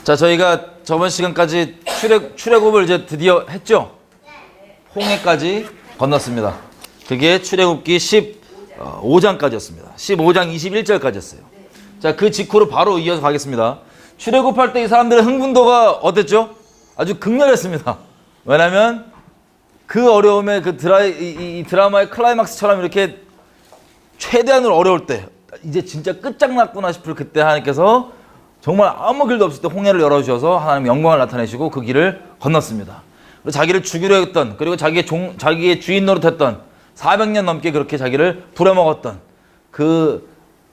자, 저희가 저번 시간까지 출애굽을 이제 드디어 했죠? 홍해까지 건넜습니다. 그게 출애굽기 15장까지였습니다. 15장 21절까지였어요. 자, 그 직후로 바로 이어서 가겠습니다. 출애굽할 때 이 사람들의 흥분도가 어땠죠? 아주 극렬했습니다. 왜냐면 그 어려움에 이 드라마의 클라이막스처럼 이렇게 최대한으로 어려울 때, 이제 진짜 끝장났구나 싶을 그때 하나님께서 정말 아무 길도 없을 때 홍해를 열어주셔서 하나님의 영광을 나타내시고 그 길을 건넜습니다. 그리고 자기를 죽이려 했던, 그리고 자기의 주인 노릇했던 400년 넘게 그렇게 자기를 부려먹었던 그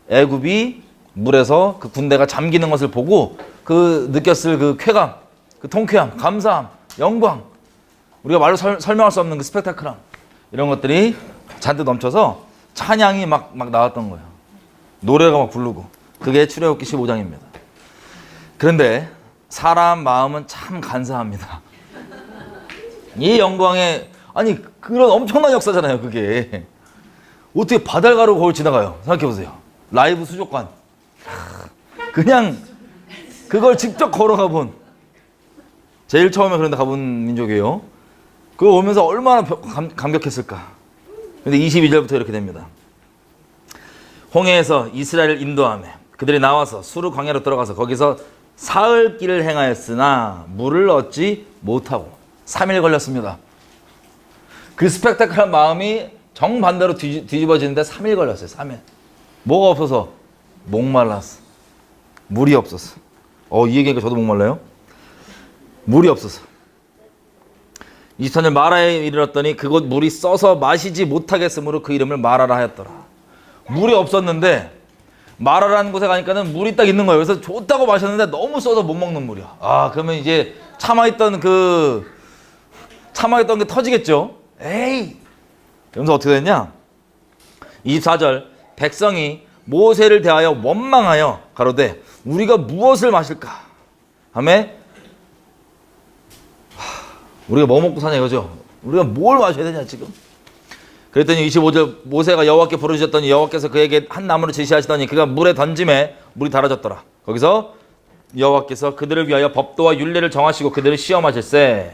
애굽이 물에서 그 군대가 잠기는 것을 보고 그 느꼈을 그 쾌감, 그 통쾌함, 감사함, 영광, 우리가 말로 설명할 수 없는 그 스펙타클함, 이런 것들이 잔뜩 넘쳐서 찬양이 막 나왔던 거예요. 노래가 막 부르고. 그게 출애굽기 15장입니다. 그런데 사람 마음은 참 간사합니다. 이 영광에, 아니 그런 엄청난 역사잖아요. 그게 어떻게 바다를 가르고 거울 지나가요? 생각해보세요. 라이브 수족관, 그냥 그걸 직접 걸어가 본, 제일 처음에 그런데 가본 민족이에요. 그거 오면서 얼마나 감격했을까. 근데 22절부터 이렇게 됩니다. 홍해에서 이스라엘을 인도하며 그들이 나와서 수르 광야로 들어가서 거기서 사흘 길을 행하였으나 물을 얻지 못하고 3일 걸렸습니다. 그 스펙타클한 마음이 정반대로 뒤집어지는데 3일 걸렸어요. 3일. 뭐가 없어서? 목말랐어. 물이 없어서. 이 얘기니까 저도 목말라요. 물이 없어서. 23절 마라에 이르렀더니 그곳 물이 써서 마시지 못하겠으므로 그 이름을 마라라 하였더라. 물이 없었는데 마라라는 곳에 가니까는 물이 딱 있는 거예요. 그래서 좋다고 마셨는데 너무 써서 못 먹는 물이야. 그러면 이제 참아있던 게 터지겠죠. 에이! 그러면서 어떻게 됐냐? 24절 백성이 모세를 대하여 원망하여 가로되 우리가 무엇을 마실까? 하매 우리가 뭐 먹고 사냐 이거죠. 우리가 뭘 마셔야 되냐 지금. 그랬더니 25절 모세가 여호와께 부르셨더니 여호와께서 그에게 한 나무를 제시하시더니 그가 물에 던짐에 물이 달아졌더라. 거기서 여호와께서 그들을 위하여 법도와 율례를 정하시고 그들을 시험하실세.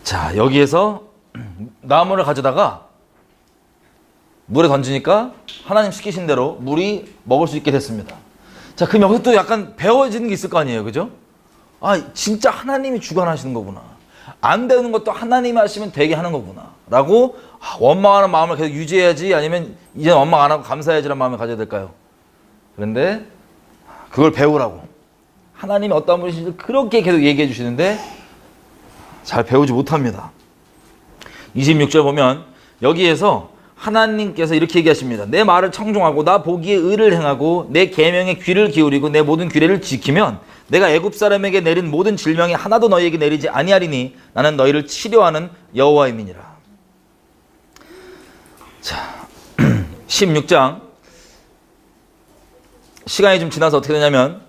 자, 여기에서 나무를 가져다가 물에 던지니까 하나님 시키신 대로 물이 먹을 수 있게 됐습니다. 자, 그럼 여기서 또 약간 배워지는 게 있을 거 아니에요, 그죠? 진짜 하나님이 주관하시는 거구나. 안 되는 것도 하나님이 하시면 되게 하는 거구나 라고 원망하는 마음을 계속 유지해야지, 아니면 이제 원망 안 하고 감사해야지라는 마음을 가져야 될까요? 그런데 그걸 배우라고 하나님이 어떤 분이신지 그렇게 계속 얘기해 주시는데 잘 배우지 못합니다. 26절 보면 여기에서 하나님께서 이렇게 얘기하십니다. 내 말을 청종하고 나 보기에 의를 행하고 내 계명에 귀를 기울이고 내 모든 규례를 지키면 내가 애굽 사람에게 내린 모든 질병이 하나도 너희에게 내리지 아니하리니 나는 너희를 치료하는 여호와임이니라. 자, 16장 시간이 좀 지나서 어떻게 되냐면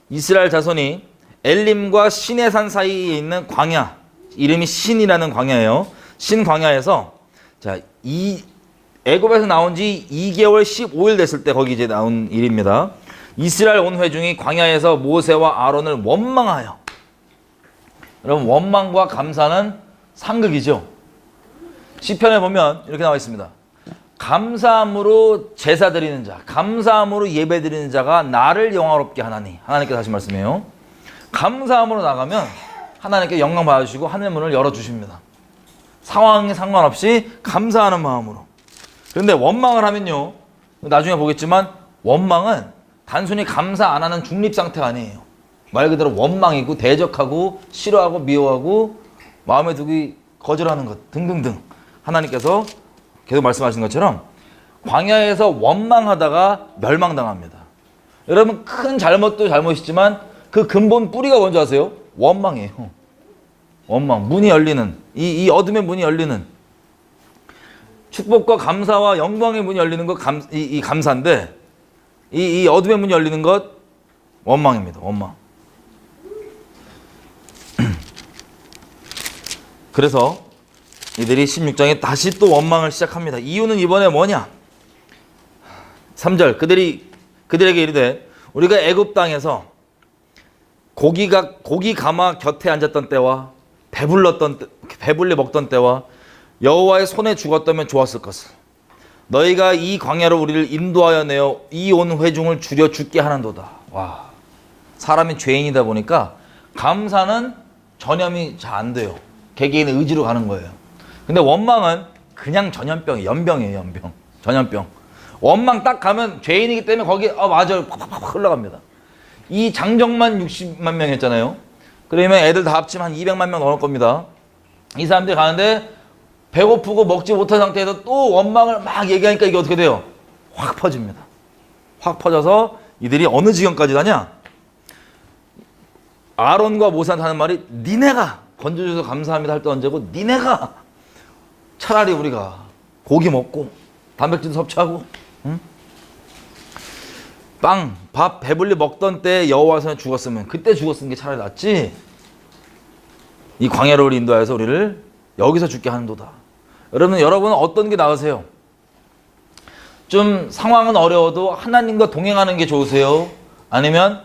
이스라엘 자손이 엘림과 시내산 사이에 있는 광야, 이름이 신이라는 광야예요. 신 광야에서 이 애굽에서 나온 지 2개월 15일 됐을 때 거기 이제 나온 일입니다. 이스라엘 온 회중이 광야에서 모세와 아론을 원망하여, 여러분 원망과 감사는 상극이죠. 시편에 보면 이렇게 나와 있습니다. 감사함으로 제사 드리는 자, 감사함으로 예배 드리는 자가 나를 영화롭게 하나니, 하나님께서 하신 말씀이에요. 감사함으로 나가면 하나님께 영광 받아주시고 하늘 문을 열어주십니다. 상황에 상관없이 감사하는 마음으로. 그런데 원망을 하면요, 나중에 보겠지만 원망은 단순히 감사 안 하는 중립 상태가 아니에요. 말 그대로 원망이고 대적하고 싫어하고 미워하고 마음에 두기 거절하는 것 등등등. 하나님께서 계속 말씀하신 것처럼 광야에서 원망하다가 멸망당합니다. 여러분 큰 잘못도 잘못이지만 그 근본 뿌리가 뭔지 아세요? 원망이에요. 원망. 문이 열리는, 이 어둠의 문이 열리는, 축복과 감사와 영광의 문이 열리는 것 이 감사인데 이 어둠의 문이 열리는 것 원망입니다. 원망. 그래서 이들이 16장에 다시 또 원망을 시작합니다. 이유는 이번에 뭐냐? 3절 그들에게 이르되 우리가 애굽 땅에서 고기 가마 곁에 앉았던 때와 배불리 먹던 때와 여호와의 손에 죽었다면 좋았을 것을. 너희가 이 광야로 우리를 인도하여 내어 이 온 회중을 줄여 죽게 하는도다. 와, 사람이 죄인이다 보니까 감사는 전염이 잘 안 돼요. 개개인의 의지로 가는 거예요. 근데 원망은 그냥 전염병이에요. 연병이에요. 연병. 전염병. 원망 딱 가면 죄인이기 때문에 거기 맞아요. 팍팍팍 흘러갑니다. 이 장정만 60만 명 했잖아요. 그러면 애들 다 합치면 한 200만 명 넘을 겁니다. 이 사람들이 가는데 배고프고 먹지 못한 상태에서 또 원망을 막 얘기하니까 이게 어떻게 돼요? 확 퍼집니다. 확 퍼져서 이들이 어느 지경까지 가냐? 아론과 모세한테 하는 말이 니네가 건져줘서 감사합니다 할 때 언제고 니네가 차라리 우리가 고기 먹고 단백질 섭취하고 응? 빵, 밥 배불리 먹던 때 여호와 손에 죽었으면 그때 죽었는 게 차라리 낫지. 이 광야로 우리 인도하여서 우리를 여기서 죽게 하는도다. 여러분은 어떤 게 나으세요? 좀 상황은 어려워도 하나님과 동행하는 게 좋으세요? 아니면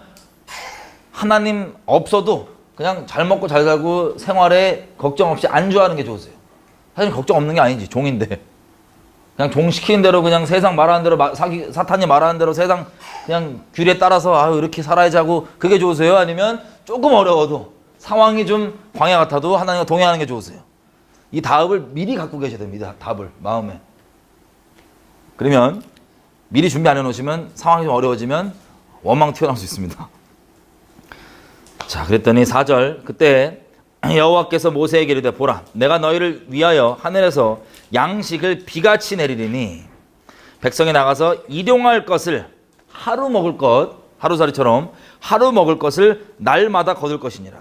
하나님 없어도 그냥 잘 먹고 잘 살고 생활에 걱정 없이 안주하는 게 좋으세요? 사실 걱정 없는 게 아니지. 종인데 그냥 종 시키는 대로 그냥 세상 말하는 대로 사탄이 말하는 대로 세상 그냥 규례에 따라서 이렇게 살아야지 하고 그게 좋으세요? 아니면 조금 어려워도 상황이 좀 광야 같아도 하나님과 동행하는 게 좋으세요? 이 답을 미리 갖고 계셔야 됩니다. 답을 마음에. 그러면 미리 준비 안 해놓으시면 상황이 좀 어려워지면 원망 튀어나올 수 있습니다. 자, 그랬더니 4절 그때 여호와께서 모세에게 이르되 보라 내가 너희를 위하여 하늘에서 양식을 비같이 내리리니 백성이 나가서 일용할 것을 하루 먹을 것 하루살이처럼 하루 먹을 것을 날마다 거둘 것이니라.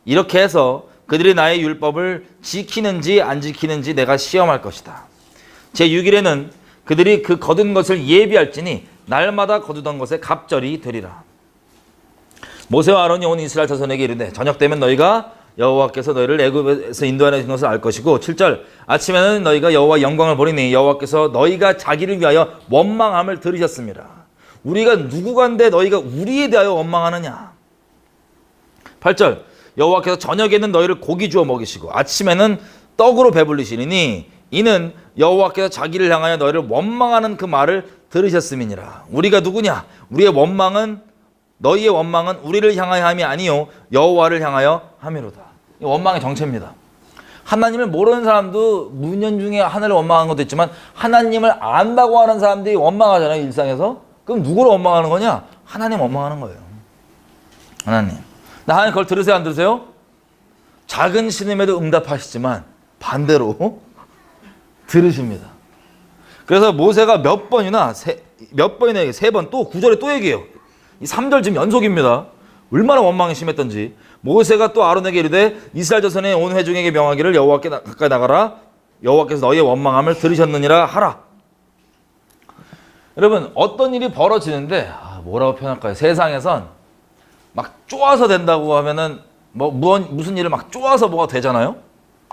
이렇게 해서 그들이 나의 율법을 지키는지 안 지키는지 내가 시험할 것이다. 제6일에는 그들이 그 거둔 것을 예비할지니 날마다 거두던 것에 갑절이 되리라. 모세와 아론이 온 이스라엘 자손에게 이르되 저녁 되면 너희가 여호와께서 너희를 애굽에서 인도하는 것을 알 것이고 7절 아침에는 너희가 여호와 영광을 보리니 여호와께서 너희가 자기를 위하여 원망함을 들으셨습니다. 우리가 누구간데 너희가 우리에 대하여 원망하느냐. 8절 여호와께서 저녁에는 너희를 고기 주어 먹이시고 아침에는 떡으로 배불리시니 이는 여호와께서 자기를 향하여 너희를 원망하는 그 말을 들으셨음이니라. 우리가 누구냐? 너희의 원망은 우리를 향하여 함이 아니요 여호와를 향하여 함이로다. 이 원망의 정체입니다. 하나님을 모르는 사람도 문연중에 하늘을 원망하는 것도 있지만 하나님을 안다고 하는 사람들이 원망하잖아요. 일상에서. 그럼 누구를 원망하는 거냐? 하나님 원망하는 거예요. 하나님. 하나님 그걸 들으세요? 안 들으세요? 작은 신음에도 응답하시지만 반대로 들으십니다. 그래서 모세가 몇 번이나 3번 또 9절에 또 얘기해요. 이 3절 지금 연속입니다. 얼마나 원망이 심했던지. 모세가 또 아론에게 이르되 이스라엘 자손의 온 회중에게 명하기를 여호와께 가까이 나가라. 여호와께서 너희의 원망함을 들으셨느니라 하라. 여러분 어떤 일이 벌어지는데 뭐라고 표현할까요? 세상에선 막 쪼아서 된다고 하면은 무슨 일을 막 쪼아서 뭐가 되잖아요.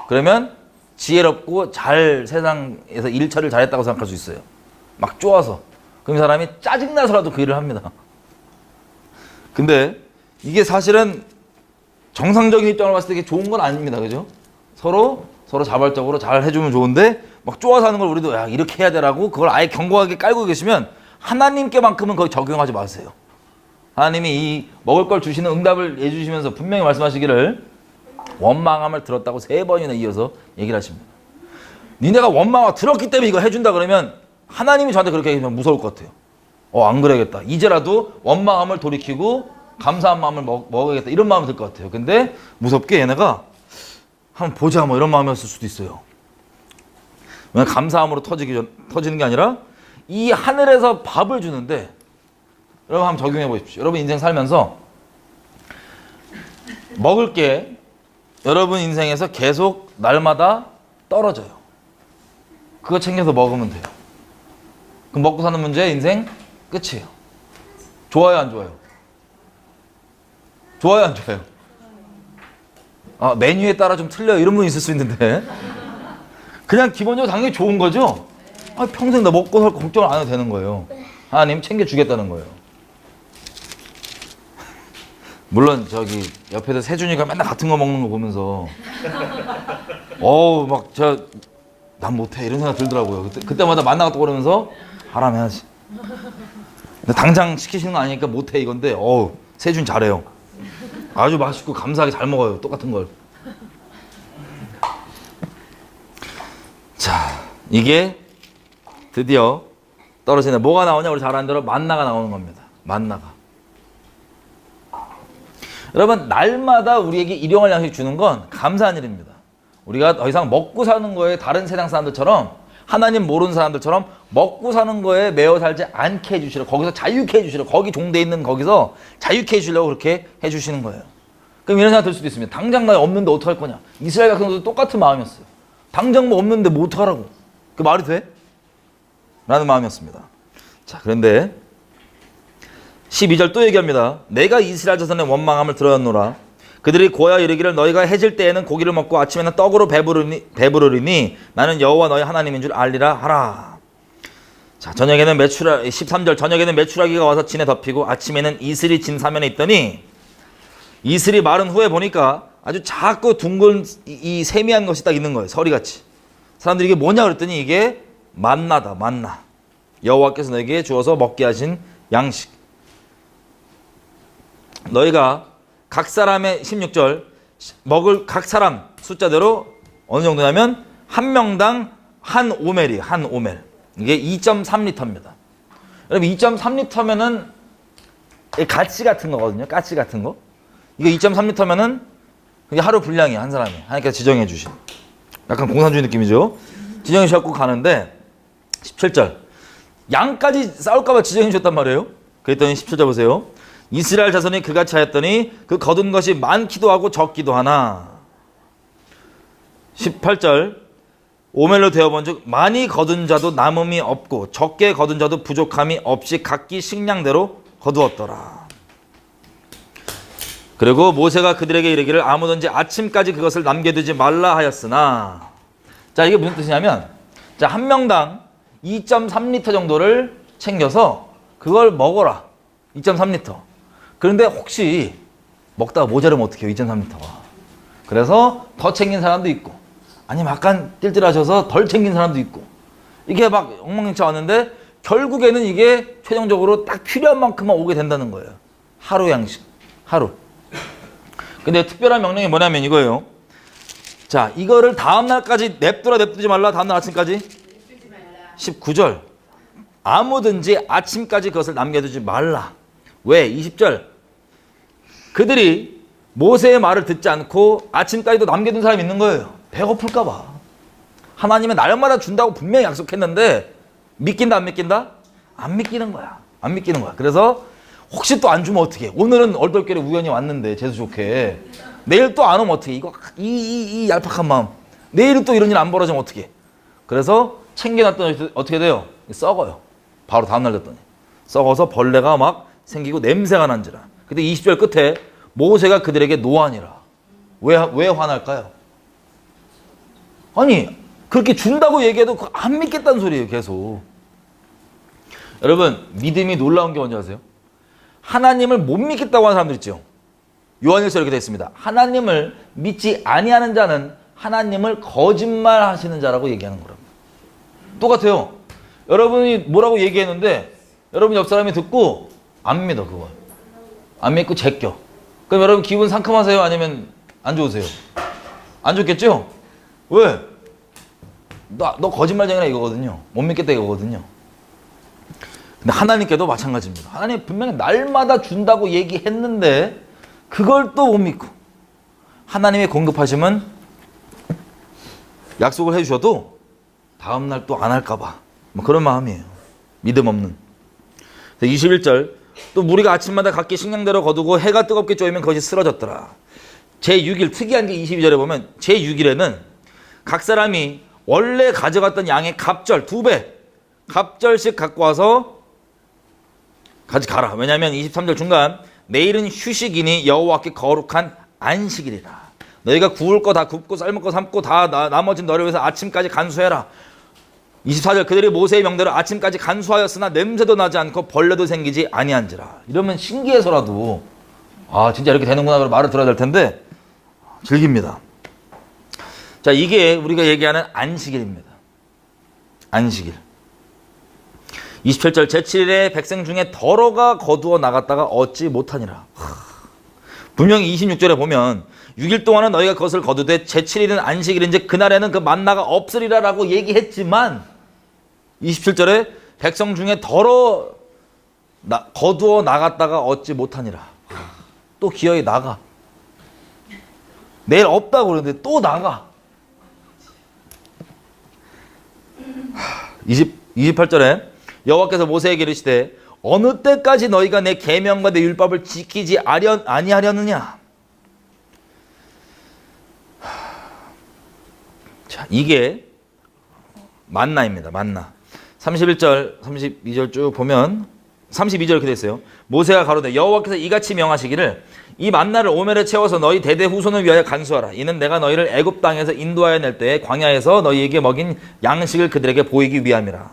그러면 지혜롭고 잘 세상에서 일 처리를 잘했다고 생각할 수 있어요. 막 쪼아서. 그럼 이 사람이 짜증나서라도 그 일을 합니다. 근데 이게 사실은 정상적인 입장으로 봤을 때 이게 좋은 건 아닙니다. 그죠? 서로 자발적으로 잘 해주면 좋은데 막 쪼아서 하는 걸 우리도 이렇게 해야 되라고 그걸 아예 견고하게 깔고 계시면 하나님께만큼은 거의 적용하지 마세요. 하나님이 이 먹을 걸 주시는 응답을 해주시면서 분명히 말씀하시기를 원망함을 들었다고 3번이나 이어서 얘기를 하십니다. 니네가 원망을 들었기 때문에 이거 해준다 그러면 하나님이 저한테 그렇게 얘기하면 무서울 것 같아요. 안 그래야겠다. 이제라도 원망함을 돌이키고 감사한 마음을 먹어야겠다. 이런 마음이 들 것 같아요. 근데 무섭게 얘네가 한번 보자 이런 마음이었을 수도 있어요. 왜냐면 감사함으로 터지는 게 아니라 이 하늘에서 밥을 주는데 여러분 한번 적용해 보십시오. 여러분 인생 살면서 먹을 게 여러분 인생에서 계속 날마다 떨어져요. 그거 챙겨서 먹으면 돼요. 그럼 먹고 사는 문제 인생 끝이에요. 좋아요 안 좋아요? 좋아요 안 좋아요? 메뉴에 따라 좀 틀려요. 이런 분 있을 수 있는데 그냥 기본적으로 당연히 좋은 거죠? 평생 나 먹고 살 거 걱정을 안 해도 되는 거예요. 하나님 챙겨주겠다는 거예요. 물론 저기 옆에서 세준이가 맨날 같은 거 먹는 거 보면서 막 제가 난 못해 이런 생각 들더라고요. 그때마다 만나가 또 그러면서 하라면 해야지. 근데 당장 시키시는 거 아니니까 못해 이건데 세준 잘해요. 아주 맛있고 감사하게 잘 먹어요. 똑같은 걸. 자, 이게 드디어 떨어지네. 뭐가 나오냐? 우리 잘 아는 대로 만나가 나오는 겁니다. 만나가. 여러분, 날마다 우리에게 일용할 양식 주는 건 감사한 일입니다. 우리가 더 이상 먹고 사는 거에 다른 세상 사람들처럼 하나님 모르는 사람들처럼 먹고 사는 거에 매여 살지 않게 해주시려, 거기서 자유케 해주시려, 거기 종돼 있는 거기서 자유케 해주려고 그렇게 해주시는 거예요. 그럼 이런 생각 들 수도 있습니다. 당장 나 없는데 어떡할 거냐. 이스라엘 같은 것도 똑같은 마음이었어요. 당장 뭐 없는데 뭐 어떡하라고. 그 말이 돼? 라는 마음이었습니다. 자, 그런데 12절 또 얘기합니다. 내가 이스라엘 자손의 원망함을 들었노라. 그들이 고하여 이르기를 너희가 해질 때에는 고기를 먹고 아침에는 떡으로 배부르리니 나는 여호와 너희 하나님인 줄 알리라 하라. 자, 저녁에는 13절 저녁에는 메추라기가 와서 진에 덮이고 아침에는 이슬이 진 사면에 있더니 이슬이 마른 후에 보니까 아주 작고 둥근 이 세미한 것이 딱 있는 거예요. 서리같이. 사람들이 이게 뭐냐 그랬더니 이게 만나다. 만나. 여호와께서 너에게 주어서 먹게 하신 양식. 너희가 각 사람의 16절 먹을 각 사람 숫자대로 어느 정도냐면 한 명당 한 오멜이에요. 한 오멜. 이게 2.3리터입니다. 여러분 2.3리터면은 가치 같은 거거든요. 가치 같은 거. 이거 2.3리터면은 그게 하루 분량이에요. 한 사람이. 하나님께서 지정해 주신. 약간 공산주의 느낌이죠. 지정해 주셨고 가는데 17절 양까지 싸울까 봐 지정해 주셨단 말이에요. 그랬더니 17절 보세요. 이스라엘 자손이 그같이 하였더니 그 거둔 것이 많기도 하고 적기도 하나. 18절 오멜로 되어본 즉 많이 거둔 자도 남음이 없고 적게 거둔 자도 부족함이 없이 각기 식량대로 거두었더라. 그리고 모세가 그들에게 이르기를 아무든지 아침까지 그것을 남겨두지 말라 하였으나. 자, 이게 무슨 뜻이냐면 자, 한 명당 2.3리터 정도를 챙겨서 그걸 먹어라. 2.3리터. 그런데 혹시 먹다가 모자르면 어떡해요? 2.3리터가. 그래서 더 챙긴 사람도 있고 아니면 약간 띨띨하셔서 덜 챙긴 사람도 있고 이게 막 엉망진창 왔는데 결국에는 이게 최종적으로 딱 필요한 만큼만 오게 된다는 거예요. 하루 양식. 하루. 근데 특별한 명령이 뭐냐면 이거예요. 자, 이거를 다음날까지 냅두지 말라. 다음날 아침까지. 19절 아무든지 아침까지 그것을 남겨두지 말라. 왜? 20절 그들이 모세의 말을 듣지 않고 아침까지도 남겨둔 사람이 있는 거예요. 배고플까 봐. 하나님은 날마다 준다고 분명히 약속했는데 믿긴다 안 믿긴다? 안 믿기는 거야. 안 믿기는 거야. 그래서 혹시 또 안 주면 어떡해. 오늘은 얼떨결에 우연히 왔는데 재수 좋게 내일 또 안 오면 어떡해. 이거 이 얄팍한 마음. 내일은 또 이런 일 안 벌어지면 어떡해. 그래서 챙겨놨더니 어떻게 돼요? 썩어요. 바로 다음날 됐더니 썩어서 벌레가 막 생기고 냄새가 난지라. 근데 20절 끝에 모세가 그들에게 노하니라. 왜 화날까요? 아니 그렇게 준다고 얘기해도 안 믿겠다는 소리예요. 계속. 여러분 믿음이 놀라운 게 뭔지 아세요? 하나님을 못 믿겠다고 하는 사람들 있죠. 요한일서 이렇게 되어 있습니다. 하나님을 믿지 아니하는 자는 하나님을 거짓말하시는 자라고 얘기하는 거랍니다. 똑같아요. 여러분이 뭐라고 얘기했는데 여러분 옆 사람이 듣고 안 믿어. 그걸 안 믿고 제껴. 그럼 여러분 기분 상큼하세요? 아니면 안 좋으세요? 안 좋겠죠? 왜? 너 거짓말쟁이라 이거거든요. 못 믿겠다 이거거든요. 근데 하나님께도 마찬가지입니다. 하나님 분명히 날마다 준다고 얘기했는데 그걸 또 못 믿고 하나님의 공급하심은 약속을 해주셔도 다음날 또 안 할까 봐 뭐 그런 마음이에요. 믿음 없는. 21절 또 무리가 아침마다 각기 식량대로 거두고 해가 뜨겁게 쪼이면 그것이 쓰러졌더라. 제6일 특이한 게 22절에 보면 제6일에는 각 사람이 원래 가져갔던 양의 갑절 2배 갑절씩 갖고 와서 가져가라. 왜냐하면 23절 중간 내일은 휴식이니 여호와께 거룩한 안식일이라. 너희가 구울 거 다 굽고 삶을 거 삶고 다 나머진 너를 위해서 아침까지 간수해라. 24절 그들이 모세의 명대로 아침까지 간수하였으나 냄새도 나지 않고 벌레도 생기지 아니한지라. 이러면 신기해서라도 아, 진짜 이렇게 되는구나. 그런 말을 들어야 될 텐데, 즐깁니다. 자, 이게 우리가 얘기하는 안식일입니다. 안식일. 27절 제7일에 백성 중에 더러가 거두어 나갔다가 얻지 못하니라. 분명히 26절에 보면 6일 동안은 너희가 그것을 거두되 제7일은 안식일인지 그날에는 그 만나가 없으리라 라고 얘기했지만 27절에 백성 중에 거두어 나갔다가 얻지 못하니라. 또 기어이 나가. 내일 없다고 그러는데 또 나가. 28절에 여호와께서 모세에게 이르시되 어느 때까지 너희가 내 계명과 내 율법을 지키지 아니하려느냐. 자, 이게 만나입니다. 만나. 31절, 32절 쭉 보면 32절 이렇게 됐어요. 모세가 가로되 여호와께서 이같이 명하시기를 이 만나를 오멜에 채워서 너희 대대 후손을 위하여 간수하라. 이는 내가 너희를 애굽 땅에서 인도하여 낼 때에 광야에서 너희에게 먹인 양식을 그들에게 보이기 위함이라.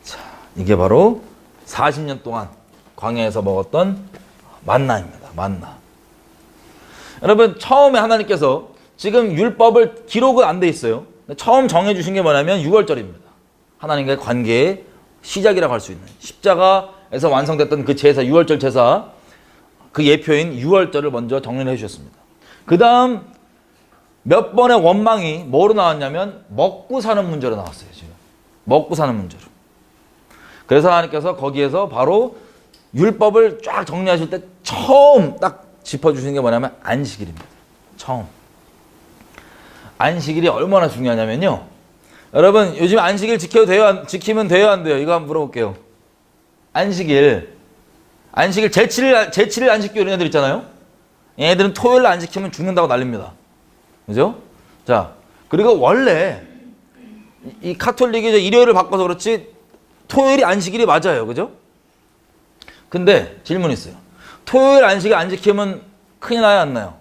자, 이게 바로 40년 동안 광야에서 먹었던 만나입니다. 만나. 여러분, 처음에 하나님께서 지금 율법을 기록은 안 돼 있어요. 처음 정해주신 게 뭐냐면 6월절입니다. 하나님과의 관계의 시작이라고 할 수 있는 십자가에서 완성됐던 그 제사, 6월절 제사, 그 예표인 6월절을 먼저 정리를 해주셨습니다. 그 다음 몇 번의 원망이 뭐로 나왔냐면 먹고 사는 문제로 나왔어요. 지금 먹고 사는 문제로. 그래서 하나님께서 거기에서 바로 율법을 쫙 정리하실 때 처음 딱 짚어주시는 게 뭐냐면 안식일입니다. 처음. 안식일이 얼마나 중요하냐면요. 여러분, 요즘 안식일 지키면 돼요, 안 돼요? 이거 한번 물어볼게요. 안식일 제7일 안 지키고 이런 애들 있잖아요. 얘네들은 토요일 안 지키면 죽는다고 난립니다. 그죠? 자, 그리고 원래 이 카톨릭이 일요일을 바꿔서 그렇지 토요일이 안식일이 맞아요. 그죠? 근데 질문이 있어요. 토요일 안식일 안 지키면 큰일 나요, 안 나요?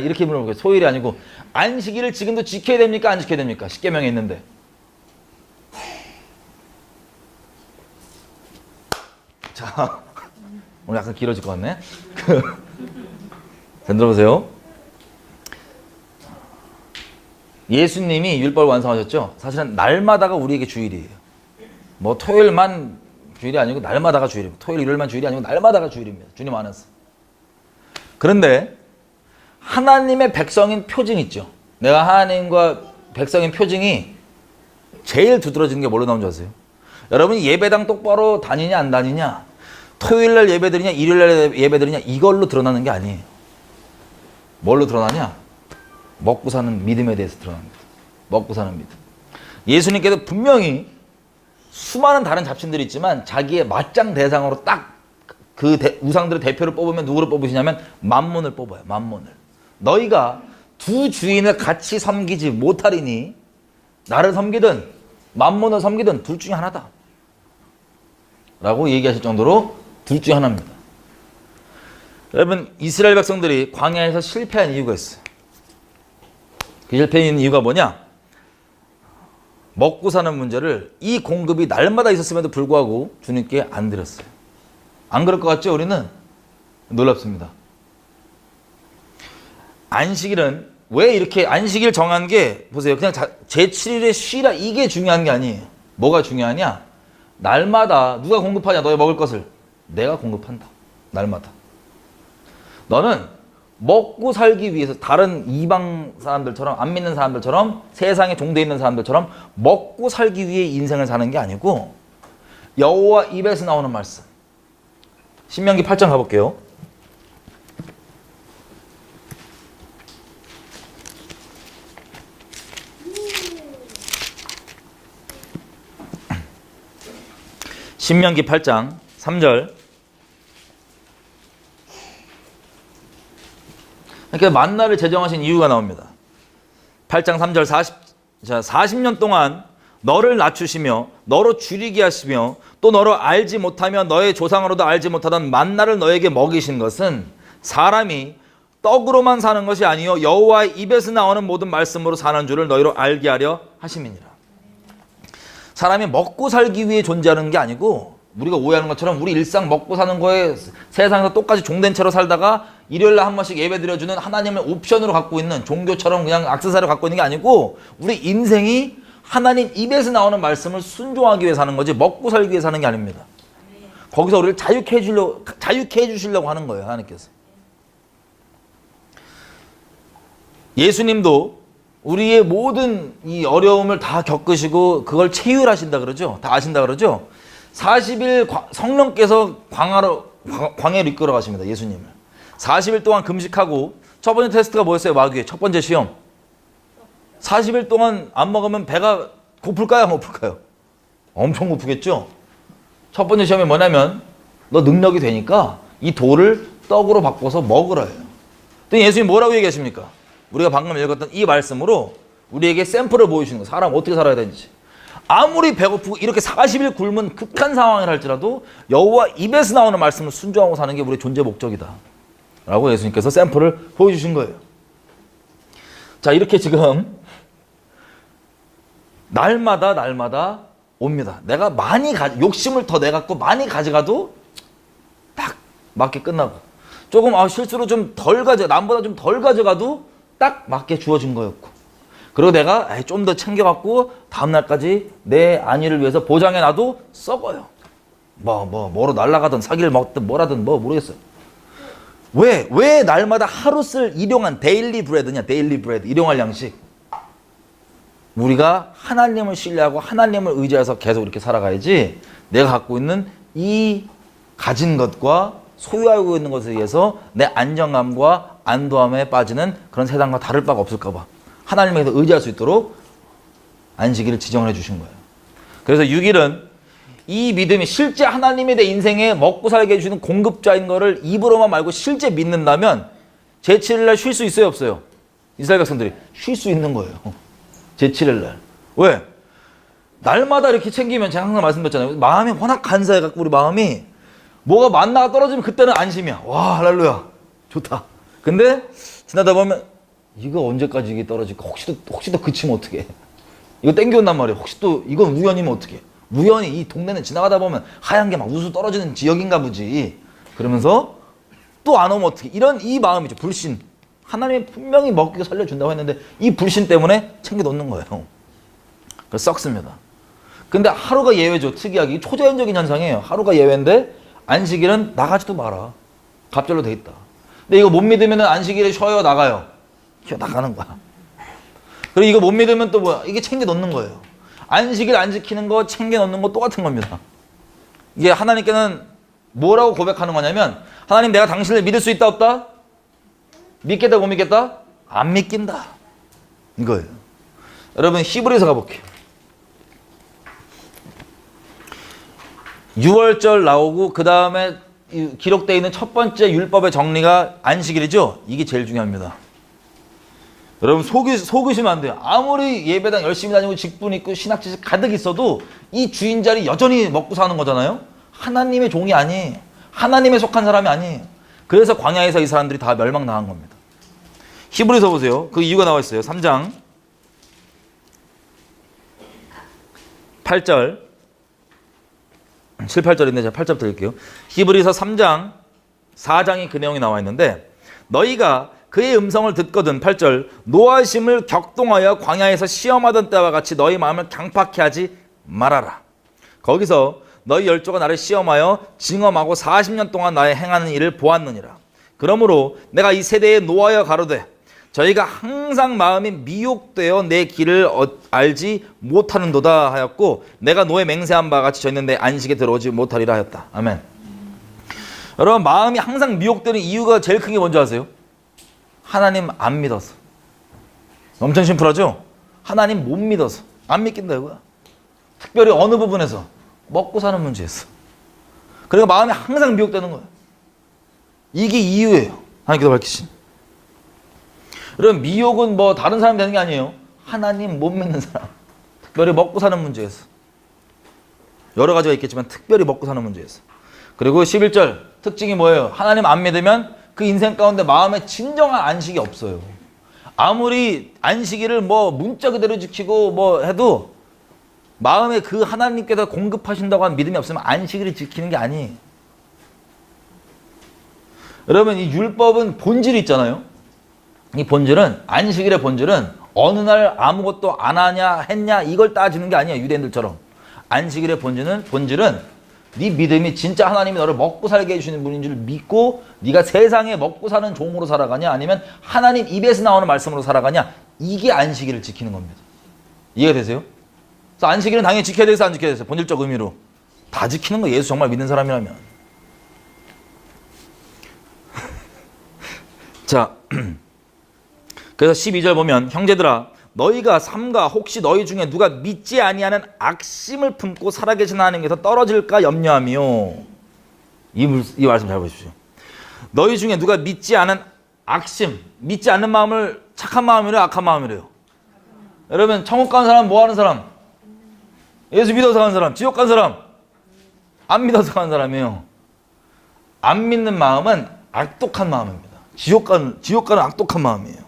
이렇게 물어볼게요. 토요일이 아니고 안식일을 지금도 지켜야 됩니까? 안 지켜야 됩니까? 십계명에 있는데. 자, 오늘 약간 길어질 것 같네. 잘 들어보세요. 예수님이 율법을 완성하셨죠? 사실은 날마다가 우리에게 주일이에요. 뭐 토요일만 주일이 아니고 날마다가 주일입니다. 토요일, 일요일만 주일이 아니고 날마다가 주일입니다. 주님 안에서. 그런데 하나님의 백성인 표징 있죠. 내가 하나님과 백성인 표징이 제일 두드러지는 게 뭘로 나온 줄 아세요? 여러분이 예배당 똑바로 다니냐 안 다니냐, 토요일날 예배드리냐 일요일날 예배드리냐 이걸로 드러나는 게 아니에요. 뭘로 드러나냐? 먹고 사는 믿음에 대해서 드러납니다. 먹고 사는 믿음. 예수님께서 분명히 수많은 다른 잡신들이 있지만 자기의 맞짱 대상으로 딱 그 우상들의 대표를 뽑으면 누구를 뽑으시냐면 맘몬을 뽑아요. 맘몬을. 너희가 두 주인을 같이 섬기지 못하리니 나를 섬기든 맘몬을 섬기든 둘 중에 하나다 라고 얘기하실 정도로 둘 중에 하나입니다. 여러분, 이스라엘 백성들이 광야에서 실패한 이유가 있어요. 그 실패한 이유가 뭐냐? 먹고 사는 문제를 이 공급이 날마다 있었음에도 불구하고 주님께 안 드렸어요. 안 그럴 것 같죠? 우리는 놀랍습니다. 안식일은 왜 이렇게 안식일 정한 게 보세요. 그냥 제7일에 쉬라 이게 중요한 게 아니에요. 뭐가 중요하냐? 날마다 누가 공급하냐? 너희 먹을 것을 내가 공급한다. 날마다. 너는 먹고 살기 위해서 다른 이방 사람들처럼 안 믿는 사람들처럼 세상에 종되어 있는 사람들처럼 먹고 살기 위해 인생을 사는 게 아니고 여호와 입에서 나오는 말씀. 신명기 8장 가볼게요. 신명기 8장 3절. 그러니까 만나를 제정하신 이유가 나옵니다. 8장 3절 40년 동안 너를 낮추시며 너로 줄이게 하시며 또 너로 알지 못하며 너의 조상으로도 알지 못하던 만나를 너에게 먹이신 것은 사람이 떡으로만 사는 것이 아니요 여호와의 입에서 나오는 모든 말씀으로 사는 줄을 너희로 알게 하려 하심이니라. 사람이 먹고 살기 위해 존재하는 게 아니고 우리가 오해하는 것처럼 우리 일상 먹고 사는 거에 세상에서 똑같이 종된 채로 살다가 일요일날 한 번씩 예배 드려주는 하나님을 옵션으로 갖고 있는 종교처럼 그냥 액세서리를 갖고 있는 게 아니고 우리 인생이 하나님 입에서 나오는 말씀을 순종하기 위해 사는 거지 먹고 살기 위해 사는 게 아닙니다. 거기서 우리를 자유케 해주시려고 하는 거예요. 하나님께서. 예수님도 우리의 모든 이 어려움을 다 겪으시고 그걸 체휼하신다 그러죠. 다 아신다 그러죠. 40일 성령께서 광야로 이끌어 가십니다. 예수님을. 40일 동안 금식하고 첫 번째 테스트가 뭐였어요? 마귀의 첫 번째 시험. 40일 동안 안 먹으면 배가 고플까요? 안 고플까요? 엄청 고프겠죠? 첫 번째 시험이 뭐냐면 너 능력이 되니까 이 돌을 떡으로 바꿔서 먹으라 해요. 또 예수님 뭐라고 얘기하십니까? 우리가 방금 읽었던 이 말씀으로 우리에게 샘플을 보여주시는 거예요. 사람 어떻게 살아야 되는지. 아무리 배고프고 이렇게 40일 굶은 극한 상황을 할지라도 여호와 입에서 나오는 말씀을 순종하고 사는 게 우리의 존재 목적이다 라고 예수님께서 샘플을 보여주신 거예요. 자, 이렇게 지금 날마다 옵니다. 내가 많이 욕심을 더 내갖고 많이 가져가도 딱 맞게 끝나고 조금 실수로 좀 덜 남보다 좀 덜 가져가도 딱 맞게 주어진 거였고 그리고 내가 좀 더 챙겨갖고 다음날까지 내 안위를 위해서 보장해놔도 썩어요. 뭐로 날아가든 사기를 먹든 뭐라든 모르겠어요. 왜 날마다 하루 쓸 일용한 데일리 브레드냐? 데일리 브레드, 일용할 양식. 우리가 하나님을 신뢰하고 하나님을 의지해서 계속 이렇게 살아가야지 내가 갖고 있는 이 가진 것과 소유하고 있는 것에 의해서 내 안정감과 안도함에 빠지는 그런 세상과 다를 바가 없을까 봐 하나님에게 의지할 수 있도록 안식일을 지정을 해주신 거예요. 그래서 6일은 이 믿음이 실제 하나님이 내 인생에 먹고 살게 해주시는 공급자인 거를 입으로만 말고 실제 믿는다면 제7일날 쉴 수 있어요 없어요? 이스라엘 백성들이 쉴 수 있는 거예요. 제7일날. 왜? 날마다 이렇게 챙기면 제가 항상 말씀드렸잖아요. 마음이 워낙 간사해갖고 우리 마음이 뭐가 만나가 떨어지면 그때는 안심이야. 와 할렐루야 좋다. 근데 지나다 보면 이거 언제까지 이게 떨어질까? 혹시 또 그치면 어떡해? 이거 땡겨온단 말이에요. 혹시 또 이건 우연이면 어떡해? 우연히 이 동네는 지나가다 보면 하얀 게 막 우수 떨어지는 지역인가 보지. 그러면서 또 안 오면 어떡해? 이런 이 마음이죠. 불신. 하나님이 분명히 먹이고 살려준다고 했는데 이 불신 때문에 챙겨 놓는 거예요. 그래서 썩습니다. 근데 하루가 예외죠. 특이하게. 초자연적인 현상이에요. 하루가 예외인데 안식일은 나가지도 마라. 갑절로 돼 있다. 근데 이거 못 믿으면 안식일에 쉬어요? 나가요? 나가는 거야. 그리고 이거 못 믿으면 또 뭐야? 이게 챙겨 놓는 거예요. 안식일 안 지키는 거 챙겨 놓는 거 똑같은 겁니다. 이게 하나님께는 뭐라고 고백하는 거냐면 하나님 내가 당신을 믿을 수 있다 없다? 믿겠다 못 믿겠다? 안 믿긴다. 이거예요. 여러분 히브리서 가볼게요. 6월절 나오고 그 다음에 기록되어 있는 첫 번째 율법의 정리가 안식일이죠. 이게 제일 중요합니다. 여러분 속으시면 안 돼요. 아무리 예배당 열심히 다니고 직분 있고 신학 지식 가득 있어도 이 주인 자리 여전히 먹고 사는 거잖아요. 하나님의 종이 아니에요. 하나님에 속한 사람이 아니에요. 그래서 광야에서 이 사람들이 다 멸망당한 겁니다. 히브리서 보세요. 그 이유가 나와 있어요. 3장 8절 7, 8절인데 제가 8절 드릴게요. 히브리서 3장 4장이 그 내용이 나와 있는데 너희가 그의 음성을 듣거든 8절 노하심을 격동하여 광야에서 시험하던 때와 같이 너희 마음을 강팍해 하지 말아라. 거기서 너희 열조가 나를 시험하여 징험하고 40년 동안 나의 행하는 일을 보았느니라. 그러므로 내가 이 세대에 노하여 가로되 저희가 항상 마음이 미혹되어 내 길을 알지 못하는도다 하였고 내가 노에 맹세한 바와 같이 저희는 내 안식에 들어오지 못하리라 하였다. 아멘. 여러분 마음이 항상 미혹되는 이유가 제일 큰 게 뭔지 아세요? 하나님 안 믿어서. 엄청 심플하죠? 하나님 못 믿어서. 안 믿긴다 이거야. 특별히 어느 부분에서? 먹고 사는 문제에서. 그러니까 마음이 항상 미혹되는 거예요. 이게 이유예요. 하나님께서 밝히신. 여러분 미혹은 뭐 다른 사람 되는 게 아니에요. 하나님 못 믿는 사람. 특별히 먹고 사는 문제에서. 여러 가지가 있겠지만 특별히 먹고 사는 문제에서. 그리고 11절 특징이 뭐예요? 하나님 안 믿으면 그 인생 가운데 마음에 진정한 안식이 없어요. 아무리 안식일을 뭐 문자 그대로 지키고 뭐 해도 마음에 그 하나님께서 공급하신다고 한 믿음이 없으면 안식일을 지키는 게 아니에요. 여러분, 이 율법은 본질이 있잖아요. 이 본질은, 안식일의 본질은 어느 날 아무것도 안 하냐 했냐 이걸 따지는 게 아니에요. 유대인들처럼. 안식일의 본질은 네 믿음이 진짜 하나님이 너를 먹고 살게 해주시는 분인 줄 믿고 네가 세상에 먹고 사는 종으로 살아가냐 아니면 하나님 입에서 나오는 말씀으로 살아가냐, 이게 안식일을 지키는 겁니다. 이해가 되세요? 그래서 안식일은 당연히 지켜야 되겠어, 안 지켜야 되겠어? 본질적 의미로 다 지키는 거, 예수 정말 믿는 사람이라면. 자, 그래서 12절 보면 보면형제들아 너희가 삼가 혹시 너희 중에 누가 믿지 아니하는 악심을 품고 살아계신 하나님께서 떨어질까 염려하며, 이 말씀 잘 보십시오. 너희 중에 누가 믿지 않은 악심, 믿지 않는 마음을 착한 마음이래요, 악한 마음이래요? 여러분, 천국 가는 사람 뭐 하는 사람? 예수 믿어서 가는 사람, 지옥 가는 사람, 안 믿어서 가는 사람이에요. 안 믿는 마음은 악독한 마음입니다. 지옥 가는 악독한 마음이에요.